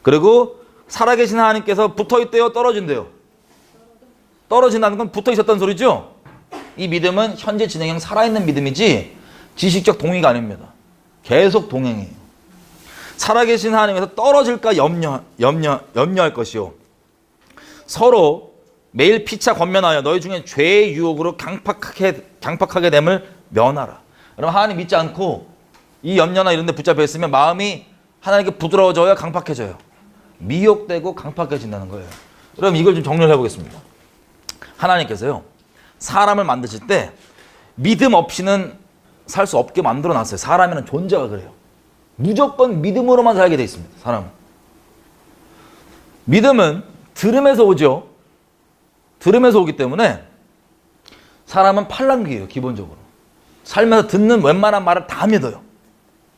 그리고 살아계신 하나님께서 붙어있대요, 떨어진대요? 떨어진다는 건 붙어있었다는 소리죠? 이 믿음은 현재 진행형 살아있는 믿음이지 지식적 동의가 아닙니다. 계속 동행해요. 살아계신 하나님께서 떨어질까 염려할 것이요. 서로 매일 피차 권면하여 너희 중에 죄의 유혹으로 강팍하게 됨을 면하라. 여러분, 하나님 믿지 않고 이 염려나 이런 데 붙잡혀 있으면 마음이 하나님께 부드러워져요, 강팍해져요? 미혹되고 강팍해진다는 거예요. 여러분, 이걸 좀 정리를 해보겠습니다. 하나님께서요, 사람을 만드실 때 믿음 없이는 살 수 없게 만들어 놨어요. 사람이라는 존재가 그래요. 무조건 믿음으로만 살게 돼 있습니다. 사람은. 믿음은 들음에서 오죠. 들음에서 오기 때문에 사람은 팔랑귀예요. 기본적으로. 살면서 듣는 웬만한 말을 다 믿어요.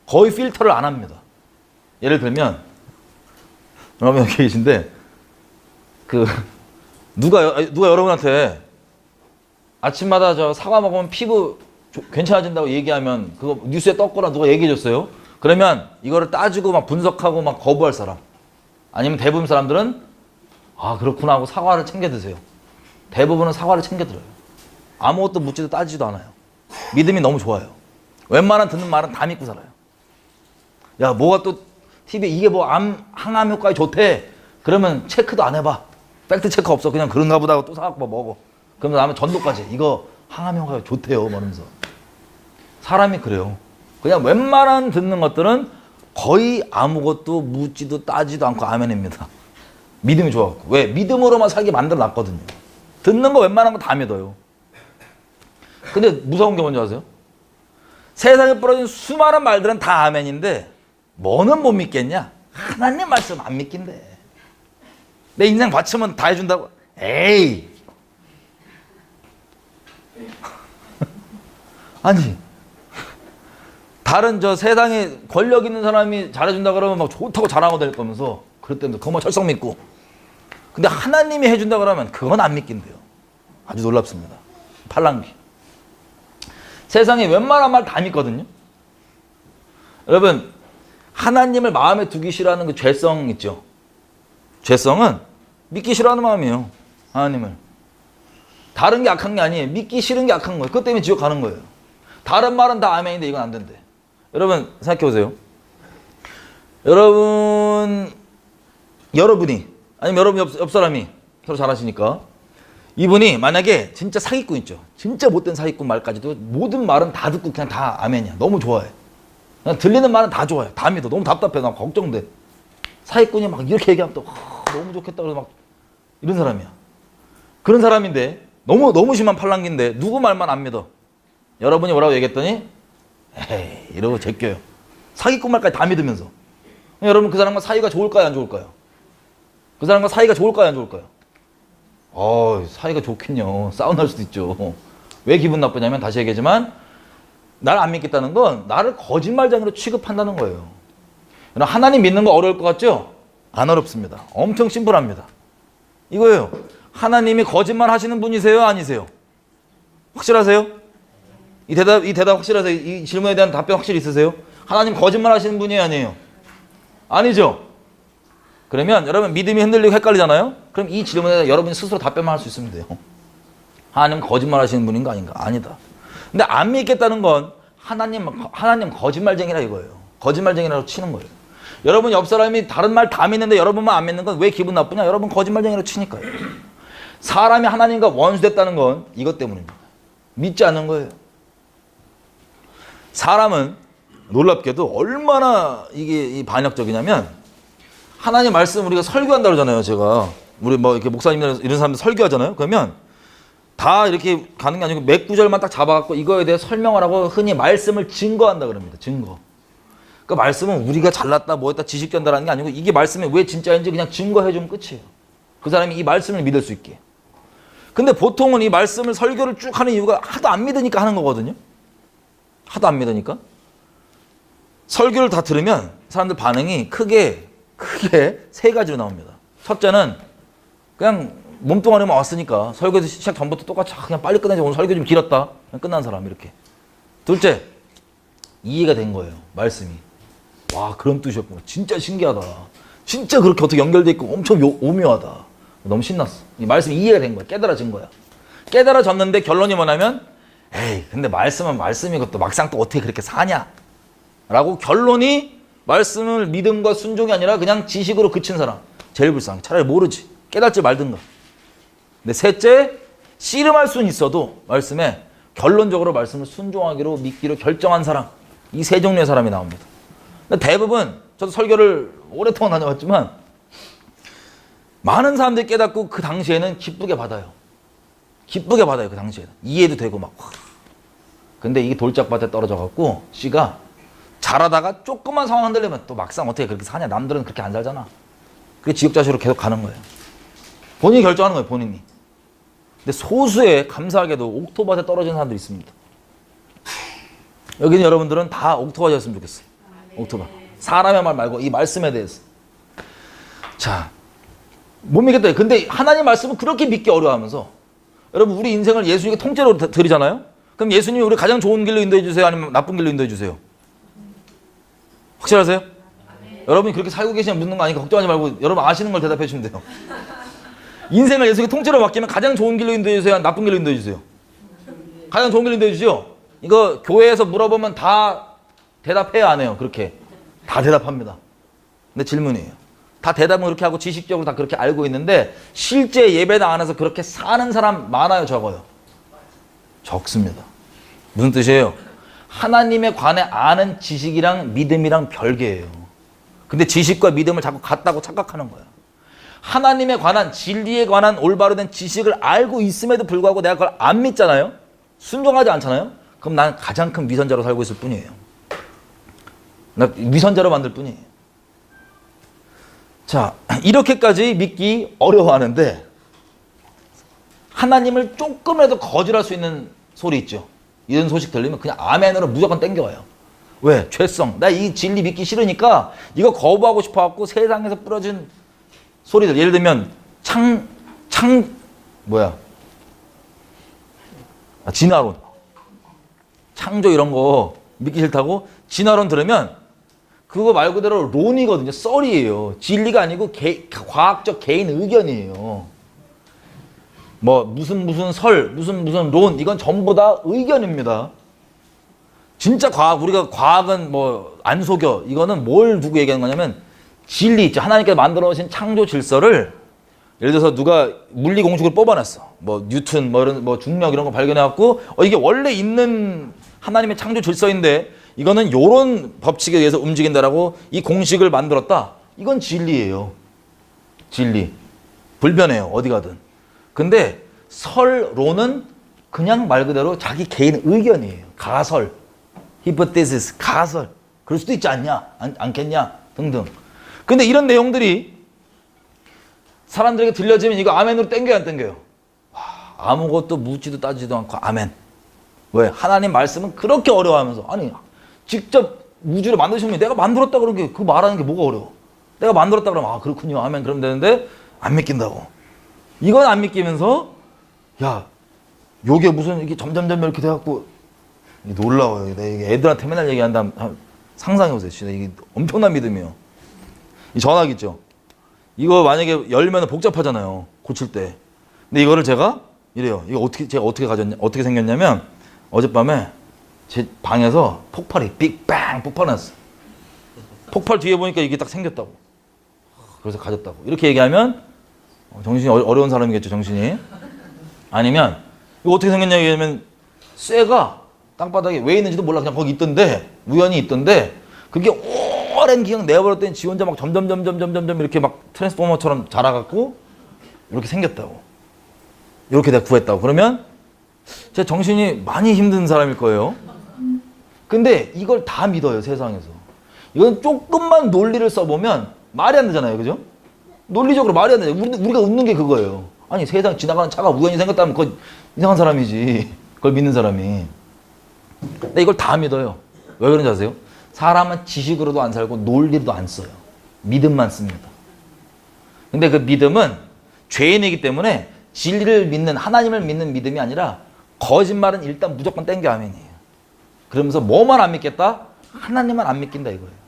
거의 필터를 안 합니다. 예를 들면 여러분 여기 계신데 누가 여러분한테 아침마다 저 사과 먹으면 피부 괜찮아진다고 얘기하면 그거 뉴스에 떴거나 누가 얘기해 줬어요. 그러면 이거를 따지고 막 분석하고 막 거부할 사람, 아니면 대부분 사람들은 아 그렇구나 하고 사과를 챙겨 드세요. 대부분은 사과를 챙겨 들어요. 아무것도 묻지도 따지지도 않아요. 믿음이 너무 좋아요. 웬만한 듣는 말은 다 믿고 살아요. 야, 뭐가 또 TV에 이게 뭐 항암 효과에 좋대. 그러면 체크도 안 해봐. 팩트 체크 없어. 그냥 그런가 보다 하고 또 사갖고 먹어. 그러면 다음에 전도까지 이거 항암 효과가 좋대요. 그러면서. 사람이 그래요. 그냥 웬만한 듣는 것들은 거의 아무것도 묻지도 따지도 않고 아멘입니다. 믿음이 좋아갖고. 왜? 믿음으로만 살게 만들어 놨거든요. 듣는 거 웬만한 거 다 믿어요. 근데 무서운 게 뭔지 아세요? 세상에 뿌려진 수많은 말들은 다 아멘인데 뭐는 못 믿겠냐? 하나님 말씀 안 믿긴대. 내 인생 바치면 다 해준다고? 에이. 아니 다른 저 세상에 권력 있는 사람이 잘해준다 그러면 막 좋다고 자랑하고 될 거면서 그랬다면서 그것만 철썩 믿고, 근데 하나님이 해준다 그러면 그건 안 믿긴대요. 아주 놀랍습니다. 팔랑귀. 세상에 웬만한 말 다 믿거든요. 여러분, 하나님을 마음에 두기 싫어하는 그 죄성 있죠. 죄성은 믿기 싫어하는 마음이에요. 하나님을. 다른 게 악한 게 아니에요. 믿기 싫은 게 악한 거예요. 그것 때문에 지옥 가는 거예요. 다른 말은 다 아멘인데 이건 안 된대. 여러분 생각해 보세요. 여러분이 아니면 여러분 옆 사람이 서로 잘 아시니까, 이분이 만약에 진짜 사기꾼 있죠. 진짜 못된 사기꾼 말까지도 모든 말은 다 듣고 그냥 다 아멘이야. 너무 좋아해. 그냥 들리는 말은 다 좋아해. 다 믿어. 너무 답답해. 나 걱정돼. 사기꾼이 막 이렇게 얘기하면 또 너무 좋겠다 그래서 막 이런 사람이야. 그런 사람인데 너무 심한 팔랑귀인데 누구 말만 안 믿어. 여러분이 뭐라고 얘기했더니 에이 이러고 제껴요. 사기꾼 말까지 다 믿으면서. 여러분 그 사람과 사이가 좋을까요, 안 좋을까요? 그 사람과 사이가 좋을까요, 안 좋을까요? 사이가 좋긴요. 싸움 날 수도 있죠. 왜 기분 나쁘냐면, 다시 얘기하지만 나를 안 믿겠다는 건 나를 거짓말쟁이로 취급한다는 거예요. 하나님 믿는 거 어려울 것 같죠? 안 어렵습니다. 엄청 심플합니다. 이거예요. 하나님이 거짓말 하시는 분이세요, 아니세요? 확실하세요? 이 대답 확실하세요? 이 질문에 대한 답변 확실히 있으세요? 하나님 거짓말 하시는 분이에요, 아니에요? 아니죠? 그러면 여러분 믿음이 흔들리고 헷갈리잖아요? 그럼 이 질문에 여러분이 스스로 답변만 할 수 있으면 돼요. 하나님 거짓말 하시는 분인가 아닌가? 아니다. 근데 안 믿겠다는 건 하나님 거짓말쟁이라 이거예요. 거짓말쟁이라고 치는 거예요. 여러분 옆 사람이 다른 말 다 믿는데 여러분만 안 믿는 건 왜 기분 나쁘냐? 여러분 거짓말쟁이라고 치니까요. 사람이 하나님과 원수됐다는 건 이것 때문입니다. 믿지 않는 거예요. 사람은 놀랍게도 얼마나 이게 반역적이냐면 하나님 말씀 우리가 설교한다 그러잖아요. 제가 우리 뭐 이렇게 목사님들 이런 사람들 설교하잖아요. 그러면 다 이렇게 가는 게 아니고 몇 구절만 딱 잡아갖고 이거에 대해 설명을 하고 흔히 말씀을 증거한다 그럽니다. 증거. 그 말씀은 우리가 잘났다 뭐했다 지식 전달하는 게 아니고 이게 말씀이 왜 진짜인지 그냥 증거해주면 끝이에요. 그 사람이 이 말씀을 믿을 수 있게. 근데 보통은 이 말씀을 설교를 쭉 하는 이유가 하도 안 믿으니까 하는 거거든요. 하도 안 믿으니까. 설교를 다 들으면 사람들 반응이 크게 세 가지로 나옵니다. 첫째는 그냥 몸뚱아리만 왔으니까 설교 시작 전부터 똑같이 그냥 빨리 끝내자. 오늘 설교 좀 길었다. 그냥 끝난 사람 이렇게. 둘째, 이해가 된 거예요. 말씀이. 와 그런 뜻이었구나. 진짜 신기하다. 진짜 그렇게 어떻게 연결돼 있고 엄청 오묘하다. 너무 신났어. 이 말씀이 이해가 된 거야. 깨달아진 거야. 깨달아졌는데 결론이 뭐냐면 에이 근데 말씀은 말씀이고 또 막상 또 어떻게 그렇게 사냐 라고 결론이 말씀을 믿음과 순종이 아니라 그냥 지식으로 그친 사람 제일 불쌍해. 차라리 모르지. 깨닫지 말든가. 근데 셋째, 씨름할 수는 있어도 말씀에 결론적으로 말씀을 순종하기로 믿기로 결정한 사람. 이 세 종류의 사람이 나옵니다. 근데 대부분 저도 설교를 오랫동안 다녀왔지만 많은 사람들이 깨닫고 그 당시에는 기쁘게 받아요. 기쁘게 받아요. 그 당시에는. 이해도 되고 막. 근데 이게 돌짝밭에 떨어져갖고 씨가 잘하다가 조금만 상황 흔들리면 또 막상 어떻게 그렇게 사냐. 남들은 그렇게 안 살잖아. 그게 지역자식으로 계속 가는 거예요. 본인이 결정하는 거예요. 본인이. 근데 소수의 감사하게도 옥토밭에 떨어진 사람들이 있습니다. 여기는 여러분들은 다 옥토밭이었으면 좋겠어요. 옥토밭. 사람의 말 말고 이 말씀에 대해서. 자, 못 믿겠다. 근데 하나님 말씀은 그렇게 믿기 어려워하면서 여러분 우리 인생을 예수님께 통째로 드리잖아요. 그럼 예수님이 우리 가장 좋은 길로 인도해 주세요? 아니면 나쁜 길로 인도해 주세요? 확실하세요? 여러분이 그렇게 살고 계시면 묻는 거 아니니까 걱정하지 말고 여러분 아시는 걸 대답해 주시면 돼요. 인생을 예수님께 통째로 맡기면 가장 좋은 길로 인도해 주세요? 나쁜 길로 인도해 주세요? 가장 좋은 길로 인도해 주시죠? 이거 교회에서 물어보면 다 대답해요? 안 해요? 그렇게 다 대답합니다. 근데 질문이에요. 다 대답은 그렇게 하고 지식적으로 다 그렇게 알고 있는데 실제 예배당 안에서 그렇게 사는 사람 많아요? 적어요? 적습니다. 무슨 뜻이에요? 하나님에 관해 아는 지식이랑 믿음이랑 별개예요. 근데 지식과 믿음을 자꾸 같다고 착각하는 거야. 하나님에 관한 진리에 관한 올바로 된 지식을 알고 있음에도 불구하고 내가 그걸 안 믿잖아요. 순종하지 않잖아요. 그럼 난 가장 큰 위선자로 살고 있을 뿐이에요. 나 위선자로 만들 뿐이에요. 자, 이렇게까지 믿기 어려워하는데 하나님을 조금이라도 거절할 수 있는 소리 있죠. 이런 소식 들리면 그냥 아멘으로 무조건 땡겨와요. 왜? 죄성. 나 이 진리 믿기 싫으니까 이거 거부하고 싶어갖고 세상에서 뿌려진 소리들. 예를 들면 진화론. 창조 이런 거 믿기 싫다고 진화론 들으면 그거 말 그대로 론이거든요. 썰이에요. 진리가 아니고 과학적 개인 의견이에요. 뭐 무슨 설, 무슨 론 이건 전부 다 의견입니다. 진짜 우리가 과학은 뭐 안 속여. 이거는 뭘 두고 얘기하는 거냐면 진리 있죠. 하나님께서 만들어 놓으신 창조 질서를 예를 들어서 누가 물리 공식을 뽑아냈어. 뭐 뉴턴 뭐 중력 이런 거 발견해갖고 이게 원래 있는 하나님의 창조 질서인데 이거는 요런 법칙에 의해서 움직인다라고 이 공식을 만들었다. 이건 진리예요. 진리. 불변해요. 어디 가든. 근데 설론은 그냥 말 그대로 자기 개인 의견이에요. 가설. 히포테시스. 가설. 그럴 수도 있지 않냐? 않겠냐? 등등. 근데 이런 내용들이 사람들에게 들려지면 이거 아멘으로 땡겨요? 안 땡겨요? 아무것도 묻지도 따지도 않고 아멘. 왜? 하나님 말씀은 그렇게 어려워하면서 아니 직접 우주를 만드신 분이 내가 만들었다 그런 게 그거 말하는 게 뭐가 어려워? 내가 만들었다 그러면 그렇군요. 아멘. 그러면 되는데 안 믿긴다고. 이건 안 믿기면서 야 요게 무슨 이게 점점 이렇게 돼갖고 놀라워요. 내가 이게 애들한테 맨날 얘기한다. 상상해보세요. 진짜 이게 엄청난 믿음이에요. 이 전화기 있죠. 이거 만약에 열면 복잡하잖아요. 고칠 때. 근데 이거를 제가 이래요. 이거 제가 어떻게 생겼냐면 어젯밤에 제 방에서 폭발이 빅빵 폭발났어. 폭발 뒤에 보니까 이게 딱 생겼다고. 그래서 가졌다고. 이렇게 얘기하면 정신이 어려운 사람이겠죠, 정신이. 아니면 이거 어떻게 생겼냐 얘기하면 쇠가 땅바닥에 왜 있는지도 몰라. 그냥 거기 있던데, 우연히 있던데 그게 오랜 기간 내버렸더니 지 혼자 막 점점 이렇게 막 트랜스포머처럼 자라갖고 이렇게 생겼다고. 이렇게 내가 구했다고. 그러면 제 정신이 많이 힘든 사람일 거예요. 근데 이걸 다 믿어요, 세상에서. 이건 조금만 논리를 써보면 말이 안 되잖아요, 그죠? 논리적으로 말이 안 되잖아요. 우리가 웃는 게 그거예요. 아니, 세상 지나가는 차가 우연히 생겼다면 그건 이상한 사람이지. 그걸 믿는 사람이. 근데 이걸 다 믿어요. 왜 그런지 아세요? 사람은 지식으로도 안 살고 논리로도 안 써요. 믿음만 씁니다. 근데 그 믿음은 죄인이기 때문에 진리를 믿는, 하나님을 믿는 믿음이 아니라 거짓말은 일단 무조건 땡겨 아멘이에요. 그러면서 뭐만 안 믿겠다? 하나님만 안 믿긴다 이거예요.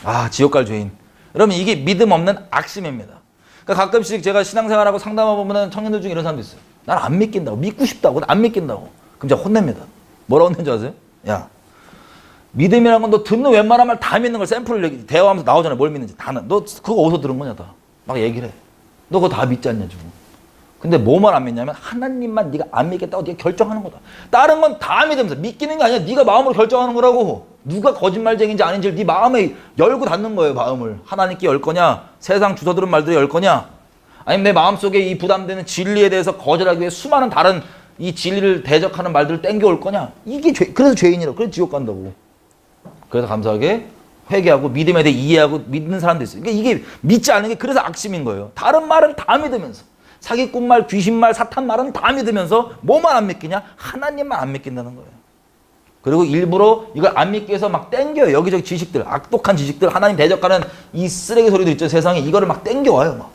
아, 지옥 갈 죄인. 그러면 이게 믿음 없는 악심입니다. 그러니까 가끔씩 제가 신앙생활하고 상담하고 보면 청년들 중에 이런 사람도 있어요. 난 안 믿긴다고. 믿고 싶다고. 안 믿긴다고. 그럼 제가 혼냅니다. 뭐라고 혼낸지 아세요? 야, 믿음이라는 건 너 듣는 웬만한 말 다 믿는 걸 샘플을 대화하면서 나오잖아요. 뭘 믿는지. 너 그거 어디서 들은 거냐 다. 막 얘기를 해. 너 그거 다 믿지 않냐 지금. 근데 뭐만 안 믿냐면 하나님만 네가 안 믿겠다고 네가 결정하는 거다. 다른 건 다 믿으면서 믿기는 게 아니야. 네가 마음으로 결정하는 거라고. 누가 거짓말쟁인지 아닌지를 네 마음에 열고 닫는 거예요. 마음을. 하나님께 열 거냐? 세상 주워들은 말들에 열 거냐? 아니면 내 마음속에 이 부담되는 진리에 대해서 거절하기 위해 수많은 다른 이 진리를 대적하는 말들을 땡겨올 거냐? 이게 그래서 죄인이라고. 그래서 지옥 간다고. 그래서 감사하게 회개하고 믿음에 대해 이해하고 믿는 사람도 있어요. 그러니까 이게 믿지 않는 게 그래서 악심인 거예요. 다른 말은 다 믿으면서. 사기꾼말, 귀신말, 사탄말은 다 믿으면서 뭐만 안 믿기냐? 하나님만 안 믿긴다는 거예요. 그리고 일부러 이걸 안 믿기 위해서 막 땡겨요. 여기저기 지식들, 악독한 지식들, 하나님 대적하는 이 쓰레기 소리들 있죠. 세상에 이거를 막 땡겨와요. 막.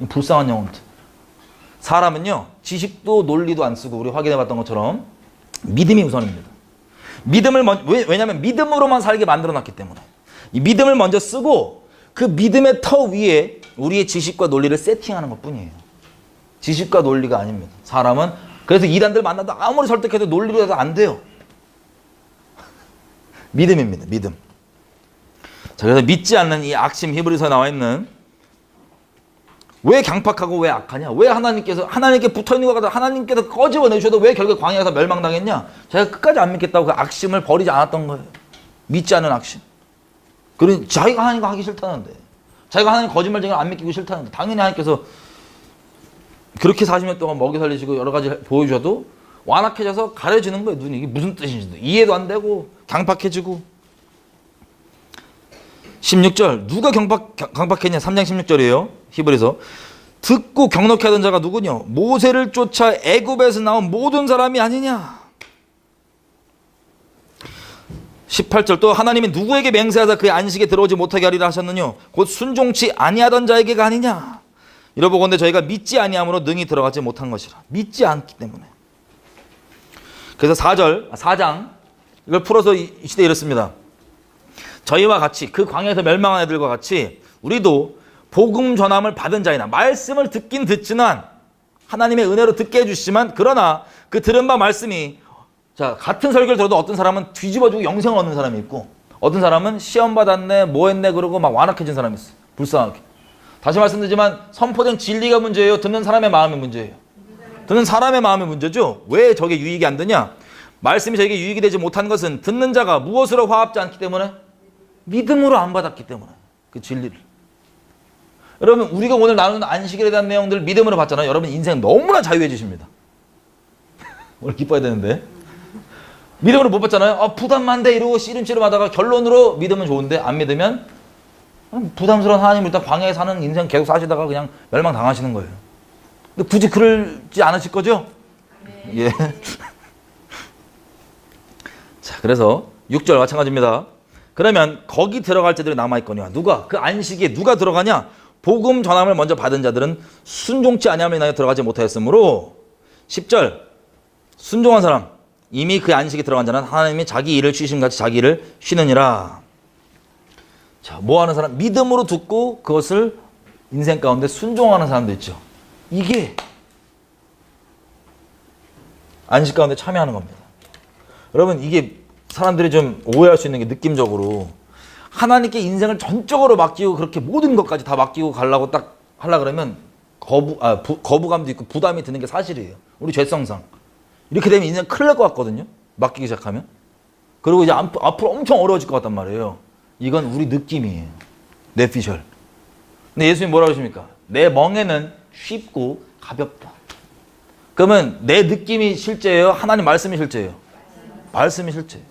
불쌍한 영혼들. 사람은요. 지식도 논리도 안 쓰고 우리 확인해봤던 것처럼 믿음이 우선입니다. 믿음을 왜냐하면 믿음으로만 살게 만들어놨기 때문에. 이 믿음을 먼저 쓰고 그 믿음의 터 위에 우리의 지식과 논리를 세팅하는 것뿐이에요. 지식과 논리가 아닙니다. 사람은 그래서 이단들 만나도 아무리 설득해도 논리로 해서 안 돼요. 믿음입니다. 믿음. 자, 그래서 믿지 않는 이 악심 히브리서에 나와 있는 왜 강팍하고 왜 악하냐? 왜 하나님께 붙어있는 것 같아 하나님께서 꺼집어내주셔도 왜 결국 광야에서 멸망당했냐? 제가 끝까지 안 믿겠다고 그 악심을 버리지 않았던 거예요. 믿지 않는 악심. 그러니 자기가 하나님과 하기 싫다는데, 자기가 하나님 거짓말쟁이를 안 믿기고 싫다는데, 당연히 하나님께서 그렇게 40년 동안 먹여 살리시고 여러 가지 보여주셔도 완악해져서 가려지는 거예요. 눈이. 이게 무슨 뜻인지도 이해도 안 되고 강팍해지고. 16절 누가 강팍했냐? 3장 16절이에요. 히브리서. 듣고 경넉해 하던 자가 누구냐? 모세를 쫓아 애굽에서 나온 모든 사람이 아니냐? 18절 또 하나님이 누구에게 맹세하사 그의 안식에 들어오지 못하게 하리라 하셨느냐? 곧 순종치 아니하던 자에게가 아니냐? 이러보건대 저희가 믿지 아니함으로 능히 들어가지 못한 것이라. 믿지 않기 때문에. 그래서 4장 이걸 풀어서 이 시대에 이렇습니다. 저희와 같이 그 광야에서 멸망한 애들과 같이 우리도 복음 전함을 받은 자이나 말씀을 듣긴 듣지만 하나님의 은혜로 듣게 해주시지만 그러나 그 들은 바 말씀이 자 같은 설교를 들어도 어떤 사람은 뒤집어주고 영생을 얻는 사람이 있고 어떤 사람은 시험 받았네 뭐 했네 그러고 막 완악해진 사람이 있어요. 불쌍하게. 다시 말씀드리지만 선포된 진리가 문제예요? 듣는 사람의 마음이 문제예요? 듣는 사람의 마음의 문제죠. 왜 저게 유익이 안 되냐? 말씀이 저에게 유익이 되지 못한 것은 듣는 자가 무엇으로 화합지 않기 때문에? 믿음으로 안 받았기 때문에. 그 진리를. 여러분 우리가 오늘 나누는 안식일에 대한 내용들 믿음으로 받잖아요. 여러분 인생 너무나 자유해지십니다. 오늘 기뻐야 되는데. 믿음으로 못 받잖아요. 부담만 돼 이러고 씨름씨름 하다가 결론으로 믿으면 좋은데 안 믿으면 부담스러운 하나님 일단 광야에 사는 인생 계속 사시다가 그냥 멸망당하시는 거예요. 근데 굳이 그러지 않으실 거죠? 네. 예. 자, 그래서 6절 마찬가지입니다. 그러면 거기 들어갈 자들이 남아있거니와 누가? 그 안식에 누가 들어가냐? 복음 전함을 먼저 받은 자들은 순종치 아니함을 인하여 들어가지 못하였으므로 10절 순종한 사람 이미 그 안식에 들어간 자는 하나님이 자기 일을 쉬심같이 자기 일을 쉬느니라. 자, 뭐 하는 사람? 믿음으로 듣고 그것을 인생 가운데 순종하는 사람도 있죠. 이게 안식 가운데 참여하는 겁니다. 여러분 이게 사람들이 좀 오해할 수 있는 게 느낌적으로 하나님께 인생을 전적으로 맡기고 그렇게 모든 것까지 다 맡기고 가려고 딱 하려 그러면 거부감도 있고 부담이 드는 게 사실이에요. 우리 죄성상. 이렇게 되면 인생 큰일 날 것 같거든요. 맡기기 시작하면. 그리고 이제 앞으로 엄청 어려워질 것 같단 말이에요. 이건 우리 느낌이에요. 내 피셜. 근데 예수님 뭐라고 하십니까? 내 멍에는 쉽고 가볍다. 그러면 내 느낌이 실제예요? 하나님 말씀이 실제예요? 말씀이 실제예요.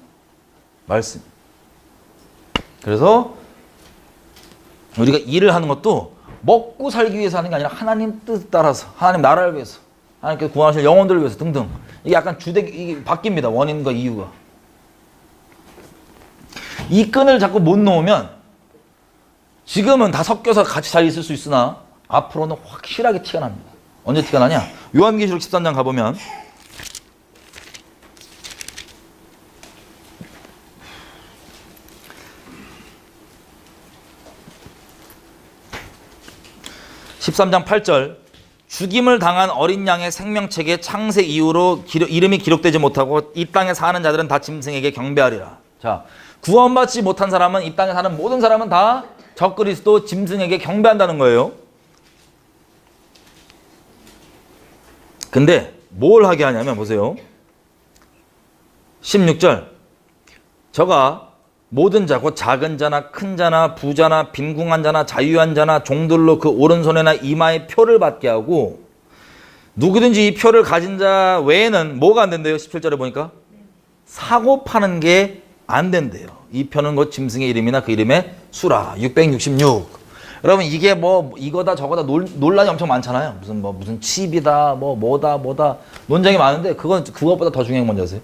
말씀. 그래서 우리가 일을 하는 것도 먹고 살기 위해서 하는 게 아니라 하나님 뜻 따라서, 하나님 나라를 위해서, 하나님께서 구원하실 영혼들을 위해서 등등. 이게 약간 이게 바뀝니다. 원인과 이유가. 이 끈을 자꾸 못 놓으면 지금은 다 섞여서 같이 잘 있을 수 있으나 앞으로는 확실하게 티가 납니다. 언제 티가 나냐? 요한계시록 13장 가보면 (13장 8절) 죽임을 당한 어린 양의 생명책에 창세 이후로 이름이 기록되지 못하고 이 땅에 사는 자들은 다 짐승에게 경배하리라. 자, 구원받지 못한 사람은, 이 땅에 사는 모든 사람은 다 적그리스도 짐승에게 경배한다는 거예요. 근데 뭘 하게 하냐면 보세요. 16절 저가 모든 자 곧 작은 자나 큰 자나 부자나 빈궁한 자나 자유한 자나 종들로 그 오른손에나 이마에 표를 받게 하고 누구든지 이 표를 가진 자 외에는 뭐가 안 된대요? 17절에 보니까 사고 파는 게 안 된대요. 이 표는 곧 짐승의 이름이나 그 이름의 수라. 666. 여러분 이게 뭐 이거다 저거다 논란이 엄청 많잖아요. 무슨 칩이다 뭐다 논쟁이 많은데 그것보다 더 중요한 건 뭔지 아세요?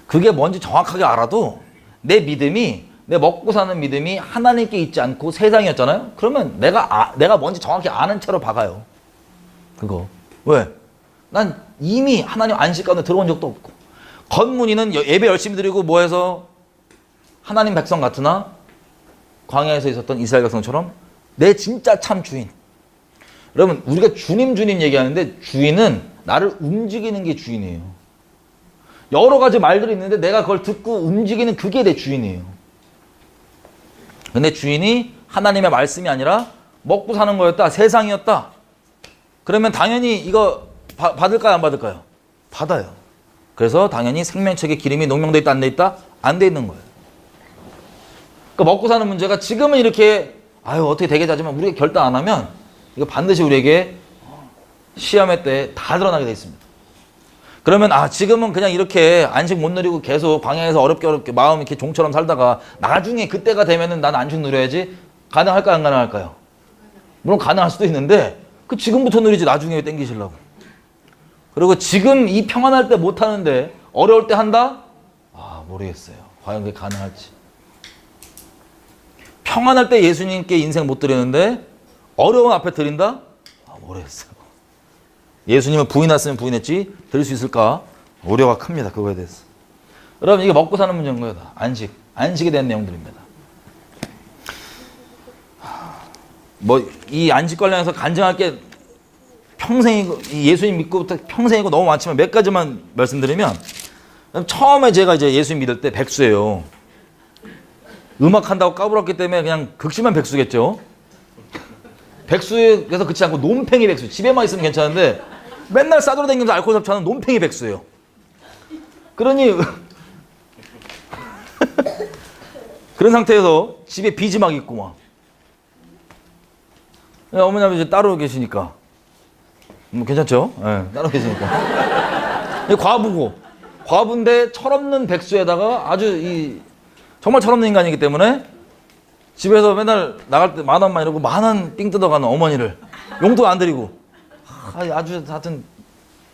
그게 뭔지 정확하게 알아도 내 믿음이, 내 먹고 사는 믿음이 하나님께 있지 않고 세상이었잖아요. 그러면 내가 뭔지 정확히 아는 채로 박아요. 그거 왜? 난 이미 하나님 안식 가운데 들어온 적도 없고 겉무늬는 예배 열심히 드리고 뭐해서 하나님 백성 같으나 광야에서 있었던 이스라엘 백성처럼 내 진짜 참 주인. 여러분 우리가 주님 얘기하는데 주인은 나를 움직이는 게 주인이에요. 여러 가지 말들이 있는데 내가 그걸 듣고 움직이는 그게 내 주인이에요. 근데 주인이 하나님의 말씀이 아니라 먹고 사는 거였다, 세상이었다. 그러면 당연히 이거 받을까요, 안 받을까요? 받아요. 그래서 당연히 생명책에 기름이 농명돼 있다, 안 돼 있다? 안 돼 있는 거예요. 그러니까 먹고 사는 문제가 지금은 이렇게 어떻게 되게 하지만 우리가 결단 안 하면 이거 반드시 우리에게 시험의 때 다 드러나게 돼 있습니다. 그러면 지금은 그냥 이렇게 안식 못 누리고 계속 광야에서 어렵게 마음 이렇게 종처럼 살다가 나중에 그때가 되면은 난 안식 누려야지. 가능할까요, 안 가능할까요? 물론 가능할 수도 있는데 그 지금부터 누리지 나중에 왜 땡기시려고. 그리고 지금 이 평안할 때 못 하는데 어려울 때 한다? 모르겠어요. 과연 그게 가능할지. 평안할 때 예수님께 인생 못 드리는데 어려운 앞에 드린다? 모르겠어요. 예수님은 부인했으면 부인했지 드릴 수 있을까? 우려가 큽니다. 그거에 대해서. 여러분 이게 먹고 사는 문제인 거예요. 안식에 대한 내용들입니다. 이 안식 관련해서 간증할 게 평생이고 예수님 믿고부터 평생이고 너무 많지만 몇 가지만 말씀드리면 처음에 제가 이제 예수님 믿을 때 백수예요. 음악한다고 까불었기 때문에 그냥 극심한 백수겠죠. 백수에서 그렇지 않고 논팽이 백수. 집에만 있으면 괜찮은데 맨날 싸돌아다니면서 알코올 섭취하는 논팽이 백수예요. 그러니 그런 상태에서 집에 빚이 막 있고 막 어머니 아버지 따로 계시니까 괜찮죠? 네, 따로 계시니까 과부인데 철없는 백수에다가 아주 정말 철없는 인간이기 때문에 집에서 맨날 나갈 때 10,000원만 이러고 10,000원 삥 뜯어가는 어머니를 용돈 안 드리고 아주 하여튼